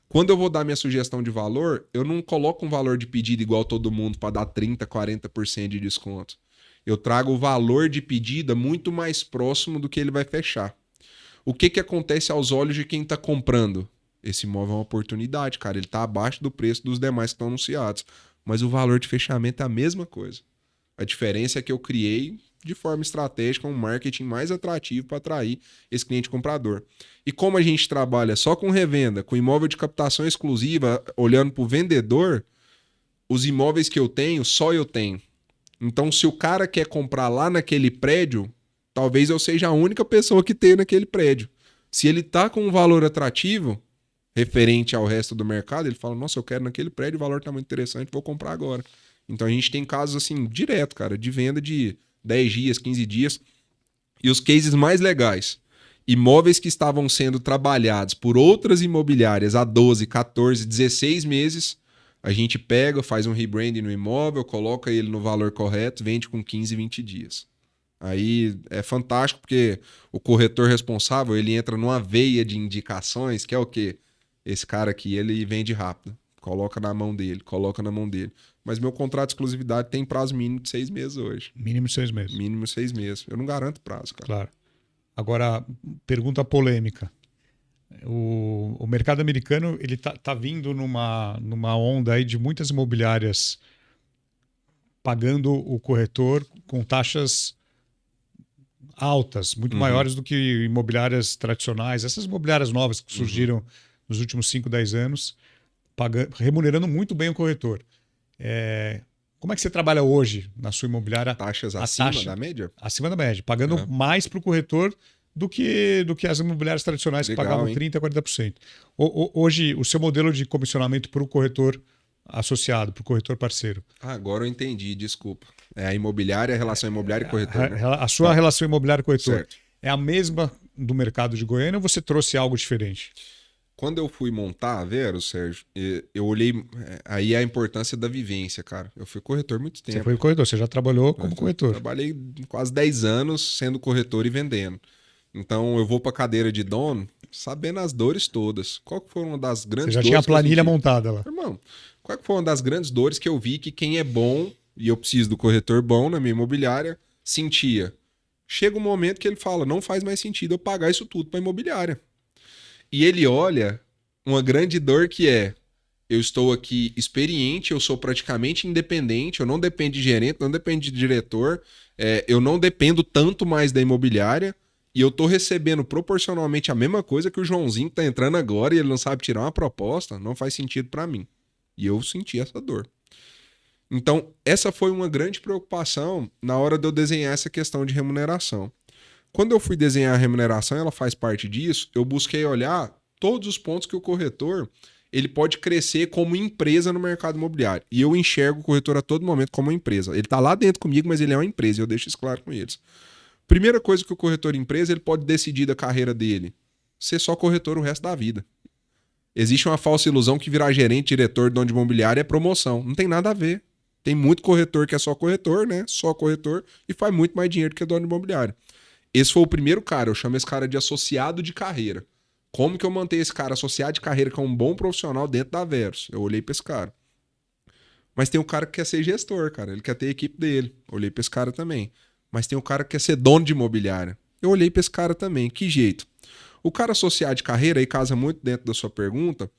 Speaker 2: Quando eu vou dar minha sugestão de valor, eu não coloco um valor de pedido igual todo mundo para dar 30%, 40% de desconto. Eu trago o valor de pedida muito mais próximo do que ele vai fechar. O que acontece aos olhos de quem está comprando? Esse imóvel é uma oportunidade, cara. Ele está abaixo do preço dos demais que estão anunciados. Mas o valor de fechamento é a mesma coisa. A diferença é que eu criei de forma estratégica um marketing mais atrativo para atrair esse cliente comprador. E como a gente trabalha só com revenda, com imóvel de captação exclusiva, olhando para o vendedor, os imóveis que eu tenho, só eu tenho. Então, se o cara quer comprar lá naquele prédio, talvez eu seja a única pessoa que tem naquele prédio. Se ele está com um valor atrativo, referente ao resto do mercado, ele fala, nossa, eu quero naquele prédio, o valor está muito interessante, vou comprar agora. Então a gente tem casos assim, direto, cara, de venda de 10 dias, 15 dias. E os cases mais legais, imóveis que estavam sendo trabalhados por outras imobiliárias há 12, 14, 16 meses, a gente pega, faz um rebranding no imóvel, coloca ele no valor correto, vende com 15, 20 dias. Aí é fantástico porque o corretor responsável, ele entra numa veia de indicações, que é o quê? Esse cara aqui, ele vende rápido. Coloca na mão dele. Mas meu contrato de exclusividade tem prazo mínimo de 6 meses hoje.
Speaker 1: Mínimo 6 meses.
Speaker 2: Mínimo 6 meses. Eu não garanto prazo, cara.
Speaker 1: Claro. Agora, pergunta polêmica. O mercado americano, ele tá vindo numa onda aí de muitas imobiliárias pagando o corretor com taxas altas, muito maiores do que imobiliárias tradicionais. Essas imobiliárias novas que surgiram nos últimos 5, 10 anos, remunerando muito bem o corretor. Como é que você trabalha hoje na sua imobiliária?
Speaker 2: Taxas acima da média?
Speaker 1: Acima da média, pagando mais para o corretor do que as imobiliárias tradicionais que pagavam 30%, 40%. Hoje, o seu modelo de comissionamento para o corretor associado, para o corretor parceiro.
Speaker 2: Agora eu entendi, desculpa. É a imobiliária, a relação imobiliária e corretor. Né?
Speaker 1: A sua relação imobiliária-corretor
Speaker 2: Certo.
Speaker 1: é a mesma do mercado de Goiânia ou você trouxe algo diferente?
Speaker 2: Quando eu fui montar a Vero, Sérgio, eu olhei aí a importância da vivência, cara. Eu fui corretor muito tempo.
Speaker 1: Você foi corretor, você já trabalhou como corretor.
Speaker 2: Trabalhei quase 10 anos sendo corretor e vendendo. Então eu vou para a cadeira de dono sabendo as dores todas. Qual que foi uma das grandes dores?
Speaker 1: Você já tinha a planilha montada lá.
Speaker 2: Irmão, qual que foi uma das grandes dores que eu vi que quem é bom, e eu preciso do corretor bom na minha imobiliária, sentia? Chega um momento que ele fala, não faz mais sentido eu pagar isso tudo para imobiliária. E ele olha uma grande dor que é, eu estou aqui experiente, eu sou praticamente independente, eu não dependo de gerente, não dependo de diretor, eu não dependo tanto mais da imobiliária e eu estou recebendo proporcionalmente a mesma coisa que o Joãozinho que está entrando agora e ele não sabe tirar uma proposta, não faz sentido para mim. E eu senti essa dor. Então, essa foi uma grande preocupação na hora de eu desenhar essa questão de remuneração. Quando eu fui desenhar a remuneração, ela faz parte disso, eu busquei olhar todos os pontos que o corretor ele pode crescer como empresa no mercado imobiliário. E eu enxergo o corretor a todo momento como uma empresa. Ele está lá dentro comigo, mas ele é uma empresa, e eu deixo isso claro com eles. Primeira coisa que o corretor empresa, ele pode decidir da carreira dele. Ser só corretor o resto da vida. Existe uma falsa ilusão que virar gerente, diretor, dono de imobiliária é promoção. Não tem nada a ver. Tem muito corretor que é só corretor, né? Só corretor e faz muito mais dinheiro que dono de imobiliária. Esse foi o primeiro cara. Eu chamo esse cara de associado de carreira. Como que eu mantenho esse cara associado de carreira que é um bom profissional dentro da Verus? Eu olhei para esse cara. Mas tem um cara que quer ser gestor, cara. Ele quer ter a equipe dele. Eu olhei para esse cara também. Mas tem um cara que quer ser dono de imobiliária. Eu olhei para esse cara também. Que jeito? O cara associado de carreira, aí casa muito dentro da sua pergunta,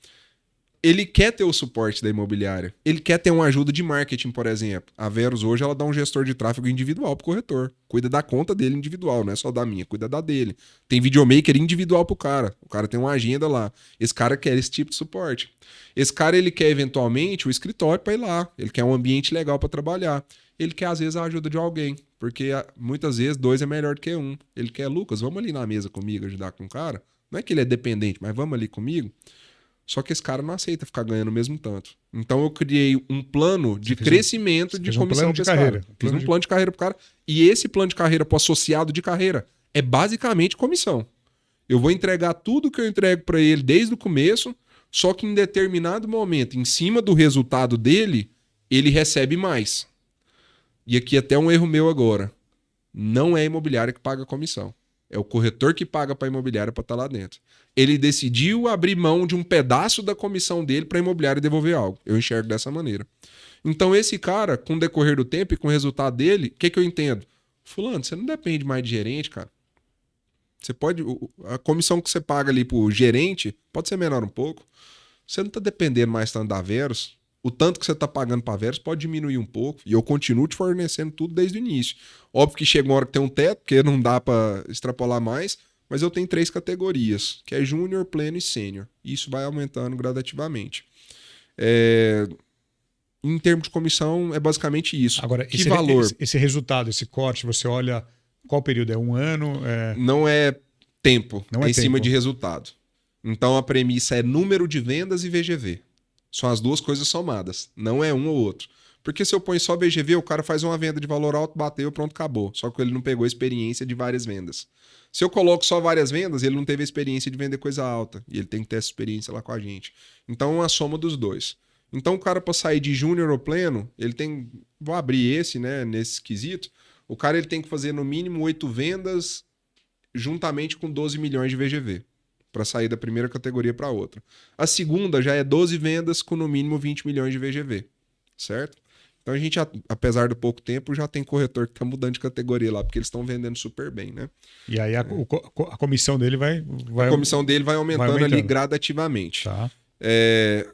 Speaker 2: ele quer ter o suporte da imobiliária. Ele quer ter uma ajuda de marketing, por exemplo. A Verus hoje ela dá um gestor de tráfego individual pro corretor. Cuida da conta dele individual, não é só da minha, cuida da dele. Tem videomaker individual pro cara. O cara tem uma agenda lá. Esse cara quer esse tipo de suporte. Esse cara ele quer eventualmente o escritório para ir lá. Ele quer um ambiente legal para trabalhar. Ele quer às vezes a ajuda de alguém, porque muitas vezes 2 é melhor do que 1. Ele quer, Lucas, vamos ali na mesa comigo ajudar com o cara. Não é que ele é dependente, mas vamos ali comigo. Só que esse cara não aceita ficar ganhando o mesmo tanto. Então eu criei um plano de crescimento de comissão para esse cara. Fiz um plano de carreira pro cara. E esse plano de carreira pro associado de carreira é basicamente comissão. Eu vou entregar tudo que eu entrego para ele desde o começo, só que em determinado momento, em cima do resultado dele, ele recebe mais. E aqui até um erro meu agora. Não é a imobiliária que paga a comissão. É o corretor que paga para a imobiliária para estar lá dentro. Ele decidiu abrir mão de um pedaço da comissão dele para a imobiliária devolver algo. Eu enxergo dessa maneira. Então esse cara, com o decorrer do tempo e com o resultado dele, o que eu entendo? Fulano, você não depende mais de gerente, cara. Você pode... A comissão que você paga ali pro gerente pode ser menor um pouco. Você não está dependendo mais tanto da Verus. O tanto que você está pagando para a Verus pode diminuir um pouco. E eu continuo te fornecendo tudo desde o início. Óbvio que chega uma hora que tem um teto, porque não dá para extrapolar mais. Mas eu tenho 3 categorias, que é júnior, pleno e sênior. E isso vai aumentando gradativamente. Em termos de comissão, é basicamente isso.
Speaker 1: Agora,
Speaker 2: que valor?
Speaker 1: Esse resultado, esse corte, você olha qual período? É 1 ano?
Speaker 2: Não é tempo,
Speaker 1: não é
Speaker 2: em
Speaker 1: tempo.
Speaker 2: Cima de resultado. Então a premissa é número de vendas e VGV. São as 2 coisas somadas. Não é um ou outro. Porque se eu ponho só VGV, o cara faz uma venda de valor alto, bateu, pronto, acabou. Só que ele não pegou a experiência de várias vendas. Se eu coloco só várias vendas, ele não teve a experiência de vender coisa alta. E ele tem que ter essa experiência lá com a gente. Então é uma soma dos 2. Então o cara, para sair de júnior ou pleno, ele tem... Vou abrir esse, né, nesse quesito. O cara ele tem que fazer no mínimo 8 vendas juntamente com 12 milhões de VGV. Para sair da primeira categoria para outra. A segunda já é 12 vendas com no mínimo 20 milhões de VGV. Certo? Então a gente, apesar do pouco tempo, já tem corretor que está mudando de categoria lá, porque eles estão vendendo super bem, né?
Speaker 1: E aí a comissão dele vai...
Speaker 2: A comissão dele vai aumentando ali gradativamente.
Speaker 1: Tá.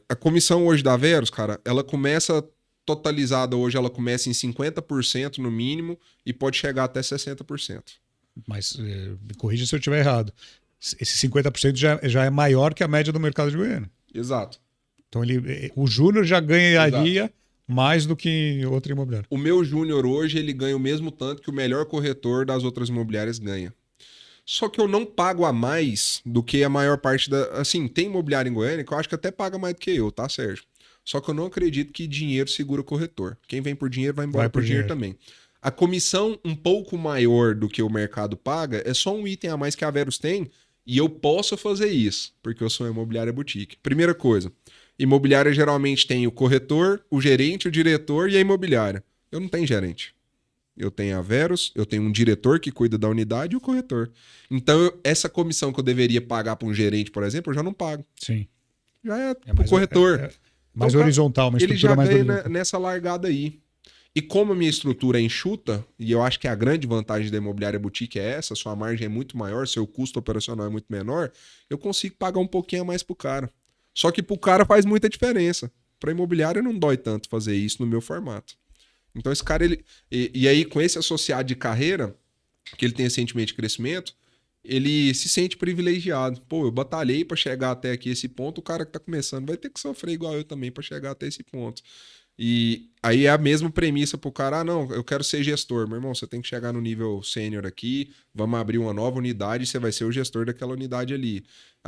Speaker 2: A comissão hoje da Verus, cara, ela começa totalizada hoje, ela começa em 50% no mínimo e pode chegar até 60%.
Speaker 1: Mas me corrija se eu estiver errado. Esse 50% já é maior que a média do mercado de Goiânia.
Speaker 2: Exato.
Speaker 1: Então o júnior já ganharia mais do que outra imobiliária.
Speaker 2: O meu júnior hoje, ele ganha o mesmo tanto que o melhor corretor das outras imobiliárias ganha. Só que eu não pago a mais do que a maior parte da... Assim, tem imobiliária em Goiânia que eu acho que até paga mais do que eu, tá, Sérgio? Só que eu não acredito que dinheiro segura o corretor. Quem vem por dinheiro vai embora por dinheiro também. A comissão um pouco maior do que o mercado paga é só um item a mais que a Verus tem e eu posso fazer isso, porque eu sou uma imobiliária boutique. Primeira coisa, imobiliária geralmente tem o corretor, o gerente, o diretor e a imobiliária. Eu não tenho gerente. Eu tenho a Verus, eu tenho um diretor que cuida da unidade e o corretor. Então, essa comissão que eu deveria pagar para um gerente, por exemplo, eu já não pago.
Speaker 1: Sim.
Speaker 2: Já é pro corretor.
Speaker 1: Mais então, horizontal, uma estrutura mais horizontal.
Speaker 2: Ele já ganha nessa largada aí. E como a minha estrutura é enxuta, e eu acho que a grande vantagem da imobiliária boutique é essa, sua margem é muito maior, seu custo operacional é muito menor, eu consigo pagar um pouquinho a mais pro cara. Só que pro cara faz muita diferença. Pra imobiliária não dói tanto fazer isso no meu formato. Então esse cara, ele... E aí com esse associado de carreira, que ele tem esse sentimento de crescimento, ele se sente privilegiado. Pô, eu batalhei pra chegar até aqui esse ponto, o cara que tá começando vai ter que sofrer igual eu também pra chegar até esse ponto. E aí é a mesma premissa pro cara, não, eu quero ser gestor. Meu irmão, você tem que chegar no nível sênior aqui, vamos abrir uma nova unidade e você vai ser o gestor daquela unidade ali.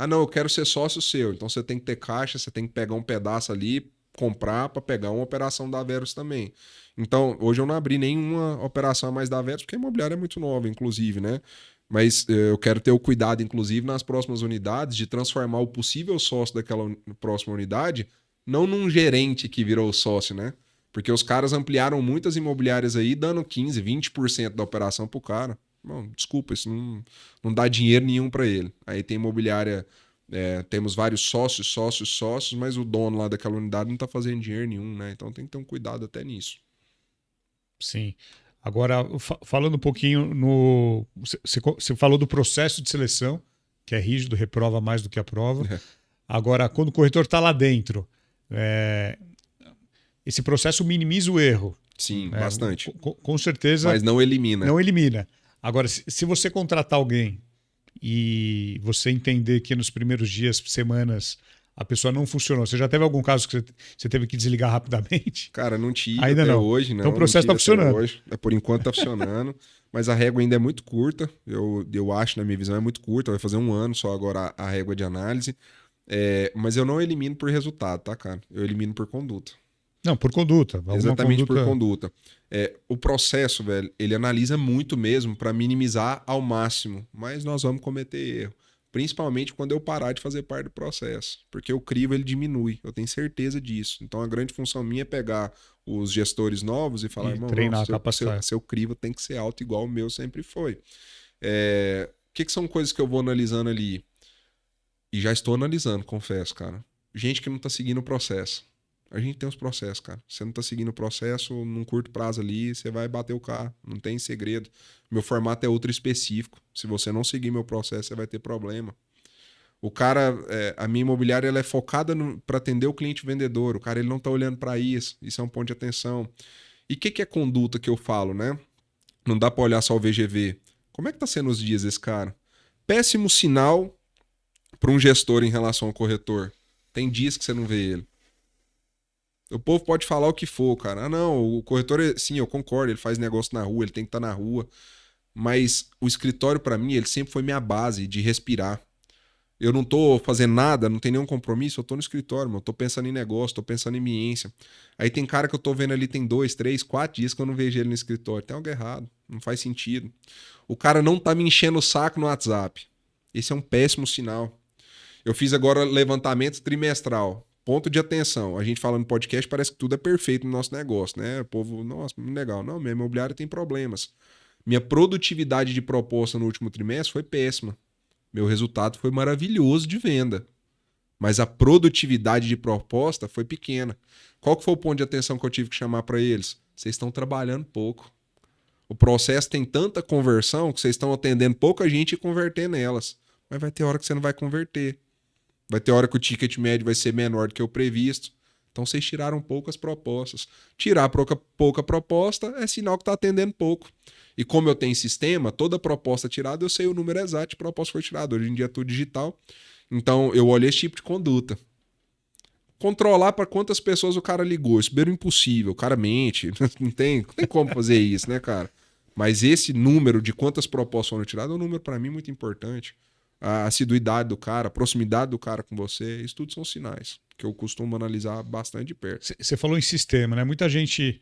Speaker 2: Não, eu quero ser sócio seu. Então você tem que ter caixa, você tem que pegar um pedaço ali comprar para pegar uma operação da Verus também. Então, hoje eu não abri nenhuma operação a mais da Verus, porque a imobiliária é muito nova, inclusive, né? Mas eu quero ter o cuidado, inclusive, nas próximas unidades, de transformar o possível sócio daquela próxima unidade não num gerente que virou sócio, né? Porque os caras ampliaram muitas imobiliárias aí, dando 15%, 20% da operação pro cara. Bom, desculpa, isso não dá dinheiro nenhum para ele. Aí tem imobiliária, temos vários sócios, mas o dono lá daquela unidade não tá fazendo dinheiro nenhum, né? Então tem que ter um cuidado até nisso.
Speaker 1: Sim. Agora, falando um pouquinho no... Você falou do processo de seleção, que é rígido, reprova mais do que aprova. Agora, quando o corretor está lá dentro, esse processo minimiza o erro.
Speaker 2: Sim, bastante.
Speaker 1: Com certeza.
Speaker 2: Mas não elimina.
Speaker 1: Não elimina. Agora, se você contratar alguém e você entender que nos primeiros dias, semanas, a pessoa não funcionou, você já teve algum caso que você teve que desligar rapidamente?
Speaker 2: Cara, não tive
Speaker 1: ainda
Speaker 2: até
Speaker 1: não.
Speaker 2: hoje. Não,
Speaker 1: então o processo está funcionando.
Speaker 2: Hoje. Por enquanto está funcionando. Mas a régua ainda é muito curta. Eu acho, na minha visão, é muito curta. Vai fazer 1 ano só agora a régua de análise. Mas eu não elimino por resultado, tá, cara? Eu elimino por conduta.
Speaker 1: Não, por conduta.
Speaker 2: Exatamente por conduta. O processo, velho, ele analisa muito mesmo para minimizar ao máximo. Mas nós vamos cometer erro. Principalmente quando eu parar de fazer parte do processo. Porque o crivo, ele diminui. Eu tenho certeza disso. Então, a grande função minha é pegar os gestores novos e falar, irmão, seu crivo tem que ser alto igual o meu sempre foi. O que são coisas que eu vou analisando ali? E já estou analisando, confesso, cara. Gente que não tá seguindo o processo. A gente tem os processos, cara. Você não tá seguindo o processo, num curto prazo ali, você vai bater o carro. Não tem segredo. Meu formato é ultra específico. Se você não seguir meu processo, você vai ter problema. O cara, a minha imobiliária, ela é focada para atender o cliente vendedor. O cara, ele não tá olhando para isso. Isso é um ponto de atenção. E o que é conduta que eu falo, né? Não dá para olhar só o VGV. Como é que tá sendo os dias desse cara? Péssimo sinal para um gestor em relação ao corretor. Tem dias que você não vê ele. O povo pode falar o que for, cara. Ah, não, o corretor, sim, eu concordo, ele faz negócio na rua, ele tem que estar na rua. Mas o escritório, para mim, ele sempre foi minha base de respirar. Eu não tô fazendo nada, não tem nenhum compromisso, eu tô no escritório, mano. Eu tô pensando em negócio, tô pensando em ambiência. Aí tem cara que eu tô vendo ali, tem 2, 3, 4 dias que eu não vejo ele no escritório. Tem algo errado, não faz sentido. O cara não tá me enchendo o saco no WhatsApp. Esse é um péssimo sinal. Eu fiz agora levantamento trimestral. Ponto de atenção. A gente fala no podcast, parece que tudo é perfeito no nosso negócio, né? O povo, nossa, legal. Não, minha imobiliária tem problemas. Minha produtividade de proposta no último trimestre foi péssima. Meu resultado foi maravilhoso de venda. Mas a produtividade de proposta foi pequena. Qual que foi o ponto de atenção que eu tive que chamar para eles? Vocês estão trabalhando pouco. O processo tem tanta conversão que vocês estão atendendo pouca gente e convertendo elas. Mas vai ter hora que você não vai converter. Vai ter hora que o ticket médio vai ser menor do que o previsto. Então vocês tiraram poucas propostas. Tirar pouca proposta é sinal que está atendendo pouco. E como eu tenho sistema, toda proposta tirada eu sei o número exato de proposta que foi tirada. Hoje em dia é tudo digital. Então eu olho esse tipo de conduta. Controlar para quantas pessoas o cara ligou. Isso é impossível. O cara mente. Não tem como fazer isso, né, cara? Mas esse número de quantas propostas foram tiradas é um número para mim muito importante. A assiduidade do cara, a proximidade do cara com você, isso tudo são sinais que eu costumo analisar bastante de perto.
Speaker 1: Você falou em sistema, né? Muita gente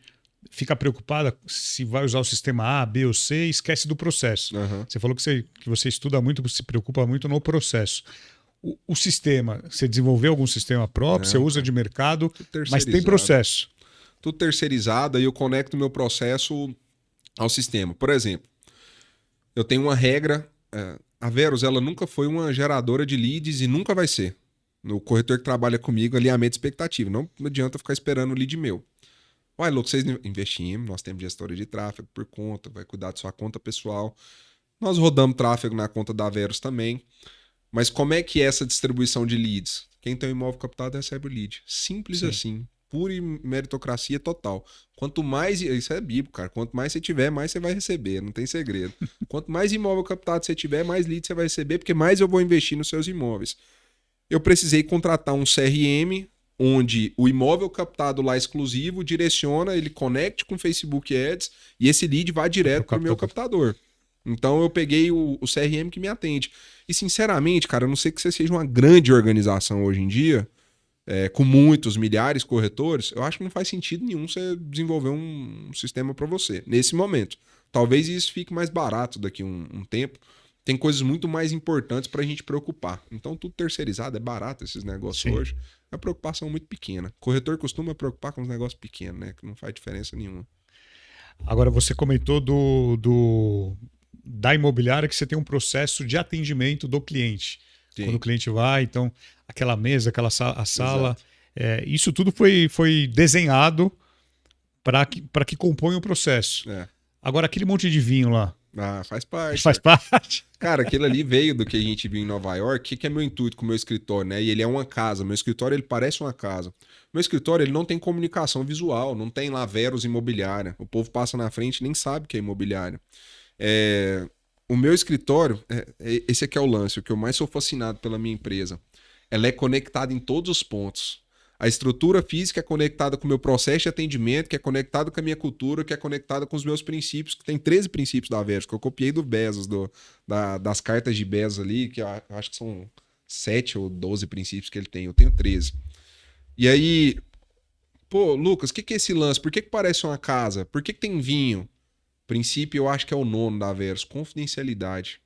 Speaker 1: fica preocupada se vai usar o sistema A, B ou C e esquece do processo.
Speaker 2: Uhum.
Speaker 1: Você falou que você estuda muito, se preocupa muito no processo. O sistema, você desenvolveu algum sistema próprio, você usa de mercado, mas tem processo.
Speaker 2: Tudo terceirizado e eu conecto meu processo ao sistema. Por exemplo, eu tenho uma regra... A Verus, ela nunca foi uma geradora de leads e nunca vai ser. No corretor que trabalha comigo, alinhamento de expectativa. Não adianta ficar esperando o lead meu. Uai, louco, vocês investimos, nós temos gestora de tráfego por conta, vai cuidar da sua conta pessoal. Nós rodamos tráfego na conta da Verus também. Mas como é que é essa distribuição de leads? Quem tem um imóvel captado recebe o lead. Simples assim. Pura meritocracia total. Quanto mais... Isso é bíblico, cara. Quanto mais você tiver, mais você vai receber. Não tem segredo. Quanto mais imóvel captado você tiver, mais lead você vai receber, porque mais eu vou investir nos seus imóveis. Eu precisei contratar um CRM, onde o imóvel captado lá exclusivo direciona, ele conecte com o Facebook Ads e esse lead vai direto para o meu captador. Então eu peguei o CRM que me atende. E sinceramente, cara, a não ser que você seja uma grande organização hoje em dia... com muitos, milhares de corretores, eu acho que não faz sentido nenhum você desenvolver um sistema para você, nesse momento. Talvez isso fique mais barato daqui um tempo. Tem coisas muito mais importantes para a gente preocupar. Então, tudo terceirizado, é barato esses negócios hoje. É uma preocupação muito pequena. Corretor costuma preocupar com os negócios pequenos, né? Que não faz diferença nenhuma.
Speaker 1: Agora, você comentou da imobiliária que você tem um processo de atendimento do cliente. Sim. Quando o cliente vai, então, aquela mesa, a sala, isso tudo foi desenhado para que compõe o processo. Agora, aquele monte de vinho lá.
Speaker 2: Faz parte.
Speaker 1: Faz parte.
Speaker 2: Cara, aquilo ali veio do que a gente viu em Nova York. O que é meu intuito com o meu escritório, né? E ele é uma casa. Meu escritório, ele parece uma casa. Meu escritório, ele não tem comunicação visual. Não tem lá Veros Imobiliária. O povo passa na frente e nem sabe que é imobiliária. O meu escritório, esse aqui é o lance. O que eu mais sou fascinado pela minha empresa. Ela é conectada em todos os pontos. A estrutura física é conectada com o meu processo de atendimento, que é conectado com a minha cultura, que é conectada com os meus princípios, que tem 13 princípios da Veros, que eu copiei do Bezos, das cartas de Bezos ali, que eu acho que são 7 ou 12 princípios que ele tem, eu tenho 13. E aí, pô, Lucas, o que é esse lance? Por que parece uma casa? Por que tem vinho? Princípio, eu acho que é o 9º da Veros, confidencialidade.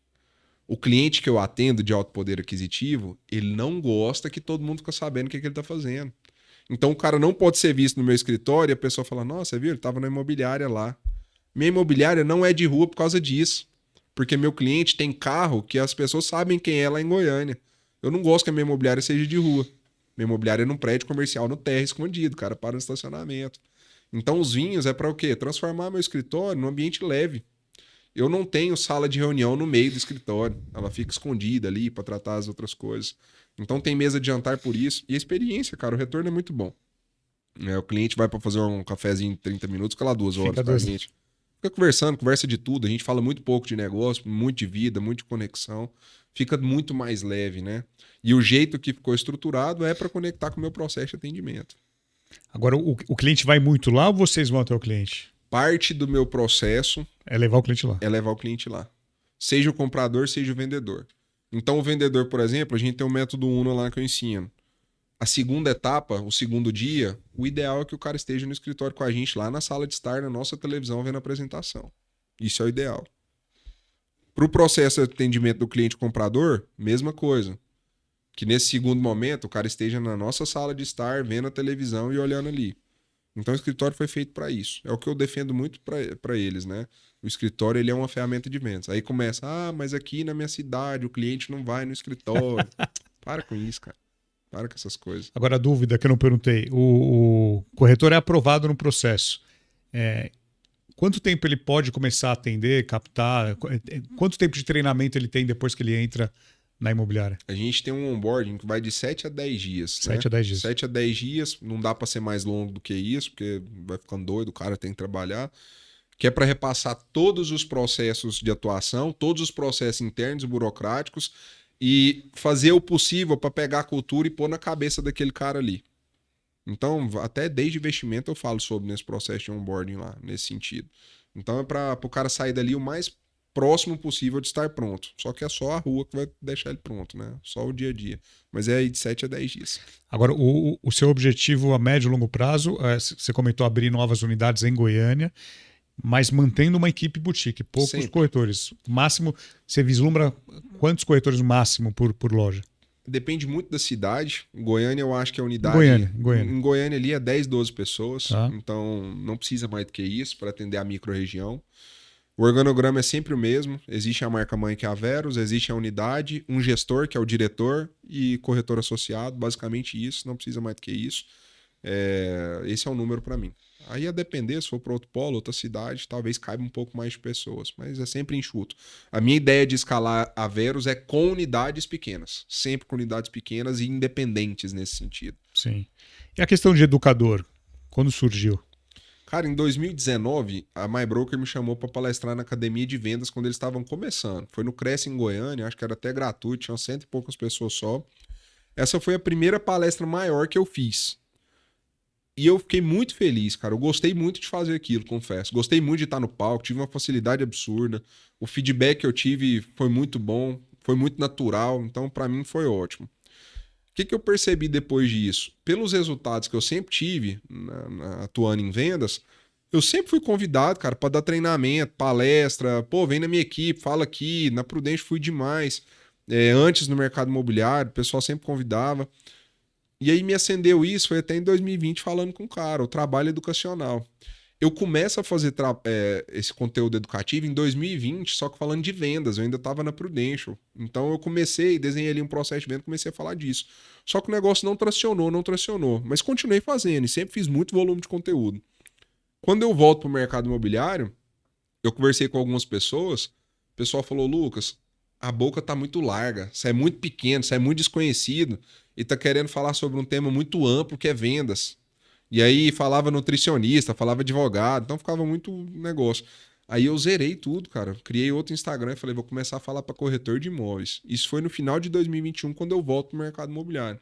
Speaker 2: O cliente que eu atendo de alto poder aquisitivo, ele não gosta que todo mundo fica sabendo o que ele está fazendo. Então o cara não pode ser visto no meu escritório e a pessoa fala, nossa, você viu? Ele estava na imobiliária lá. Minha imobiliária não é de rua por causa disso. Porque meu cliente tem carro que as pessoas sabem quem é lá em Goiânia. Eu não gosto que a minha imobiliária seja de rua. Minha imobiliária é num prédio comercial no térreo escondido, o cara para no estacionamento. Então os vinhos é para o quê? Transformar meu escritório num ambiente leve. Eu não tenho sala de reunião no meio do escritório. Ela fica escondida ali para tratar as outras coisas. Então tem mesa de jantar por isso. E a experiência, cara, o retorno é muito bom. O cliente vai para fazer um cafezinho em 30 minutos, fica lá 2 horas com a gente. Fica conversando, conversa de tudo. A gente fala muito pouco de negócio, muito de vida, muito de conexão. Fica muito mais leve, né? E o jeito que ficou estruturado é para conectar com o meu processo de atendimento.
Speaker 1: Agora, o cliente vai muito lá ou vocês vão até o cliente?
Speaker 2: Parte do meu processo
Speaker 1: é levar o cliente lá.
Speaker 2: É levar o cliente lá. Seja o comprador, seja o vendedor. Então, o vendedor, por exemplo, a gente tem o método Uno lá que eu ensino. A segunda etapa, o segundo dia, o ideal é que o cara esteja no escritório com a gente, lá na sala de estar, na nossa televisão, vendo a apresentação. Isso é o ideal. Para o processo de atendimento do cliente comprador, mesma coisa. Que nesse segundo momento, o cara esteja na nossa sala de estar, vendo a televisão e olhando ali. Então, o escritório foi feito para isso. É o que eu defendo muito para eles, né? O escritório, ele é uma ferramenta de vendas. Aí começa, mas aqui na minha cidade o cliente não vai no escritório. Para com isso, cara. Para com essas coisas.
Speaker 1: Agora, a dúvida que eu não perguntei. O corretor é aprovado no processo. Quanto tempo ele pode começar a atender, captar? Quanto tempo de treinamento ele tem depois que ele entra na imobiliária?
Speaker 2: A gente tem um onboarding que vai de 7 a 10 dias.
Speaker 1: 7 a 10 dias.
Speaker 2: 7 a 10 dias, não dá para ser mais longo do que isso, porque vai ficando doido, o cara tem que trabalhar. Que é para repassar todos os processos de atuação, todos os processos internos e burocráticos e fazer o possível para pegar a cultura e pôr na cabeça daquele cara ali. Então, até desde investimento eu falo sobre nesse processo de onboarding lá, nesse sentido. Então é para o cara sair dali o mais próximo possível de estar pronto. Só que é só a rua que vai deixar ele pronto, né? Só o dia a dia. Mas é aí de 7 a 10 dias.
Speaker 1: Agora, o seu objetivo a médio e longo prazo, você comentou abrir novas unidades em Goiânia, mas mantendo uma equipe boutique, poucos
Speaker 2: Sempre.
Speaker 1: Corretores. Máximo, você vislumbra quantos corretores máximo por loja?
Speaker 2: Depende muito da cidade. Em Goiânia, eu acho que a unidade...
Speaker 1: Goiânia.
Speaker 2: Em Goiânia ali é 10, 12 pessoas.
Speaker 1: Tá.
Speaker 2: Então, não precisa mais do que isso para atender a micro-região. O organograma é sempre o mesmo. Existe a marca-mãe, que é a Veros, existe a unidade, um gestor, que é o diretor, e corretor associado. Basicamente isso, não precisa mais do que isso. Esse é o número para mim. Aí, a depender, se for para outro polo, outra cidade, talvez caiba um pouco mais de pessoas, mas é sempre enxuto. A minha ideia de escalar a Veros é com unidades pequenas, sempre com unidades pequenas e independentes nesse sentido.
Speaker 1: Sim. E a questão de educador, quando surgiu?
Speaker 2: Cara, em 2019, a MyBroker me chamou para palestrar na academia de vendas quando eles estavam começando. Foi no Cresce em Goiânia, acho que era até gratuito, tinham 100 e poucas pessoas só. Essa foi a primeira palestra maior que eu fiz. E eu fiquei muito feliz, cara. Eu gostei muito de fazer aquilo, confesso. Gostei muito de estar no palco, tive uma facilidade absurda. O feedback que eu tive foi muito bom, foi muito natural, então para mim foi ótimo. O que eu percebi depois disso? Pelos resultados que eu sempre tive atuando em vendas, eu sempre fui convidado, cara, para dar treinamento, palestra, pô, vem na minha equipe, fala aqui, na Prudential fui demais. Antes no mercado imobiliário, o pessoal sempre convidava. E aí me acendeu isso, foi até em 2020 falando com o cara, o trabalho educacional. Eu começo a fazer esse conteúdo educativo em 2020, só que falando de vendas, eu ainda estava na Prudential. Então eu desenhei ali um processo de venda, comecei a falar disso. Só que o negócio não tracionou, mas continuei fazendo e sempre fiz muito volume de conteúdo. Quando eu volto para o mercado imobiliário, eu conversei com algumas pessoas, o pessoal falou, Lucas, a boca tá muito larga, você é muito pequeno, você é muito desconhecido e tá querendo falar sobre um tema muito amplo que é vendas. E aí falava nutricionista, falava advogado, então ficava muito negócio. Aí eu zerei tudo, cara. Criei outro Instagram e falei, vou começar a falar para corretor de imóveis. Isso foi no final de 2021, quando eu volto pro mercado imobiliário.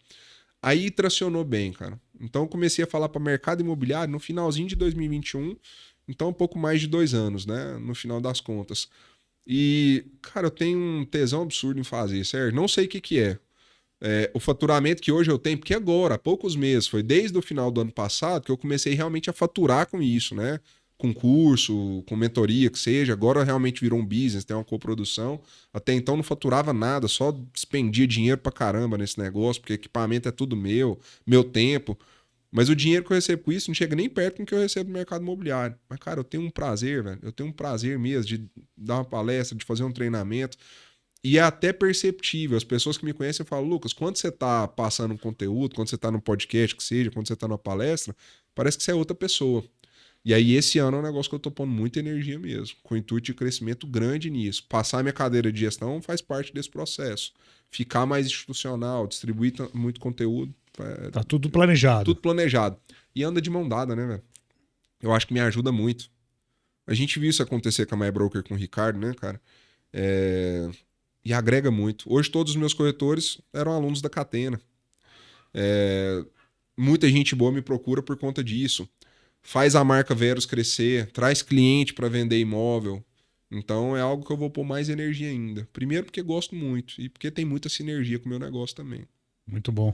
Speaker 2: Aí tracionou bem, cara. Então eu comecei a falar para mercado imobiliário no finalzinho de 2021, então um pouco mais de 2 anos, né? No final das contas. E, cara, eu tenho um tesão absurdo em fazer, certo? Não sei o que é. O faturamento que hoje eu tenho, porque agora, há poucos meses, foi desde o final do ano passado que eu comecei realmente a faturar com isso, né? Com curso, com mentoria, que seja. Agora realmente virou um business, tem uma coprodução. Até então não faturava nada, só despendia dinheiro pra caramba nesse negócio, porque equipamento é tudo meu tempo. Mas o dinheiro que eu recebo com isso não chega nem perto do que eu recebo no mercado imobiliário. Mas, cara, eu tenho um prazer, velho. Eu tenho um prazer mesmo de dar uma palestra, de fazer um treinamento. E é até perceptível. As pessoas que me conhecem falam, Lucas, quando você tá passando um conteúdo, quando você tá no podcast, que seja, quando você tá numa palestra, parece que você é outra pessoa. E aí esse ano é um negócio que eu tô pondo muita energia mesmo, com o intuito de crescimento grande nisso. Passar minha cadeira de gestão faz parte desse processo. Ficar mais institucional, distribuir muito conteúdo.
Speaker 1: Tá tudo planejado.
Speaker 2: Tudo planejado. E anda de mão dada, né, velho? Eu acho que me ajuda muito. A gente viu isso acontecer com a MyBroker, com o Ricardo, né, cara? E agrega muito. Hoje todos os meus corretores eram alunos da Catena. Muita gente boa me procura por conta disso. Faz a marca Verus crescer, traz cliente para vender imóvel. Então é algo que eu vou pôr mais energia ainda. Primeiro porque gosto muito e porque tem muita sinergia com o meu negócio também.
Speaker 1: Muito bom.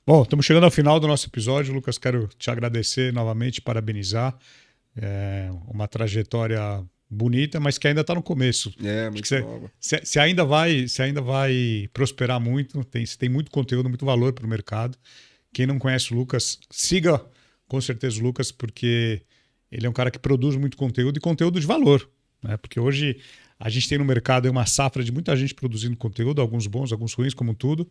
Speaker 1: Bom, estamos chegando ao final do nosso episódio. Lucas, quero te agradecer novamente, parabenizar. Uma trajetória bonita, mas que ainda está no começo.
Speaker 2: Muito nova.
Speaker 1: Você ainda vai prosperar muito, você tem muito conteúdo, muito valor para o mercado. Quem não conhece o Lucas, siga com certeza o Lucas, porque ele é um cara que produz muito conteúdo e conteúdo de valor, né? Porque hoje a gente tem no mercado uma safra de muita gente produzindo conteúdo, alguns bons, alguns ruins, como tudo,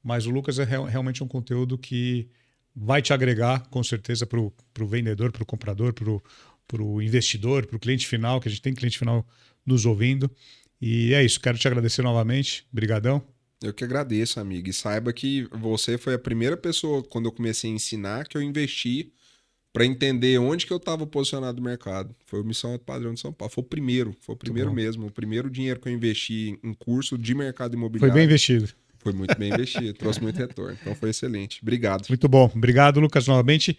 Speaker 1: mas o Lucas é realmente um conteúdo que vai te agregar, com certeza, para o vendedor, para o comprador, para o investidor, para o cliente final, que a gente tem cliente final nos ouvindo. E é isso, quero te agradecer novamente. Brigadão.
Speaker 2: Eu que agradeço, amigo. E saiba que você foi a primeira pessoa, quando eu comecei a ensinar, que eu investi para entender onde que eu estava posicionado no mercado. Foi o Missão Alto Padrão de São Paulo. Foi o primeiro mesmo. O primeiro dinheiro que eu investi em curso de mercado imobiliário.
Speaker 1: Foi bem investido.
Speaker 2: Foi muito bem investido, trouxe muito retorno. Então foi excelente. Obrigado.
Speaker 1: Muito bom. Obrigado, Lucas, novamente.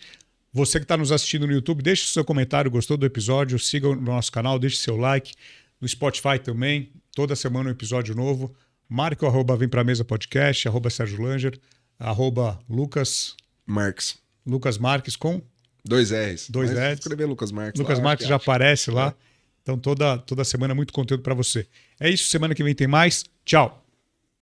Speaker 1: Você que está nos assistindo no YouTube, deixe o seu comentário, gostou do episódio, siga o nosso canal, deixe seu like. No Spotify também, toda semana um episódio novo. Marque o @ Vem Pra Mesa Podcast, @ Sérgio Langer, @ Lucas Marques com
Speaker 2: 2 R's.
Speaker 1: 2 R's.
Speaker 2: Escrever Lucas Marques.
Speaker 1: Lucas Marques já aparece lá. Então toda semana muito conteúdo para você. É isso, semana que vem tem mais. Tchau.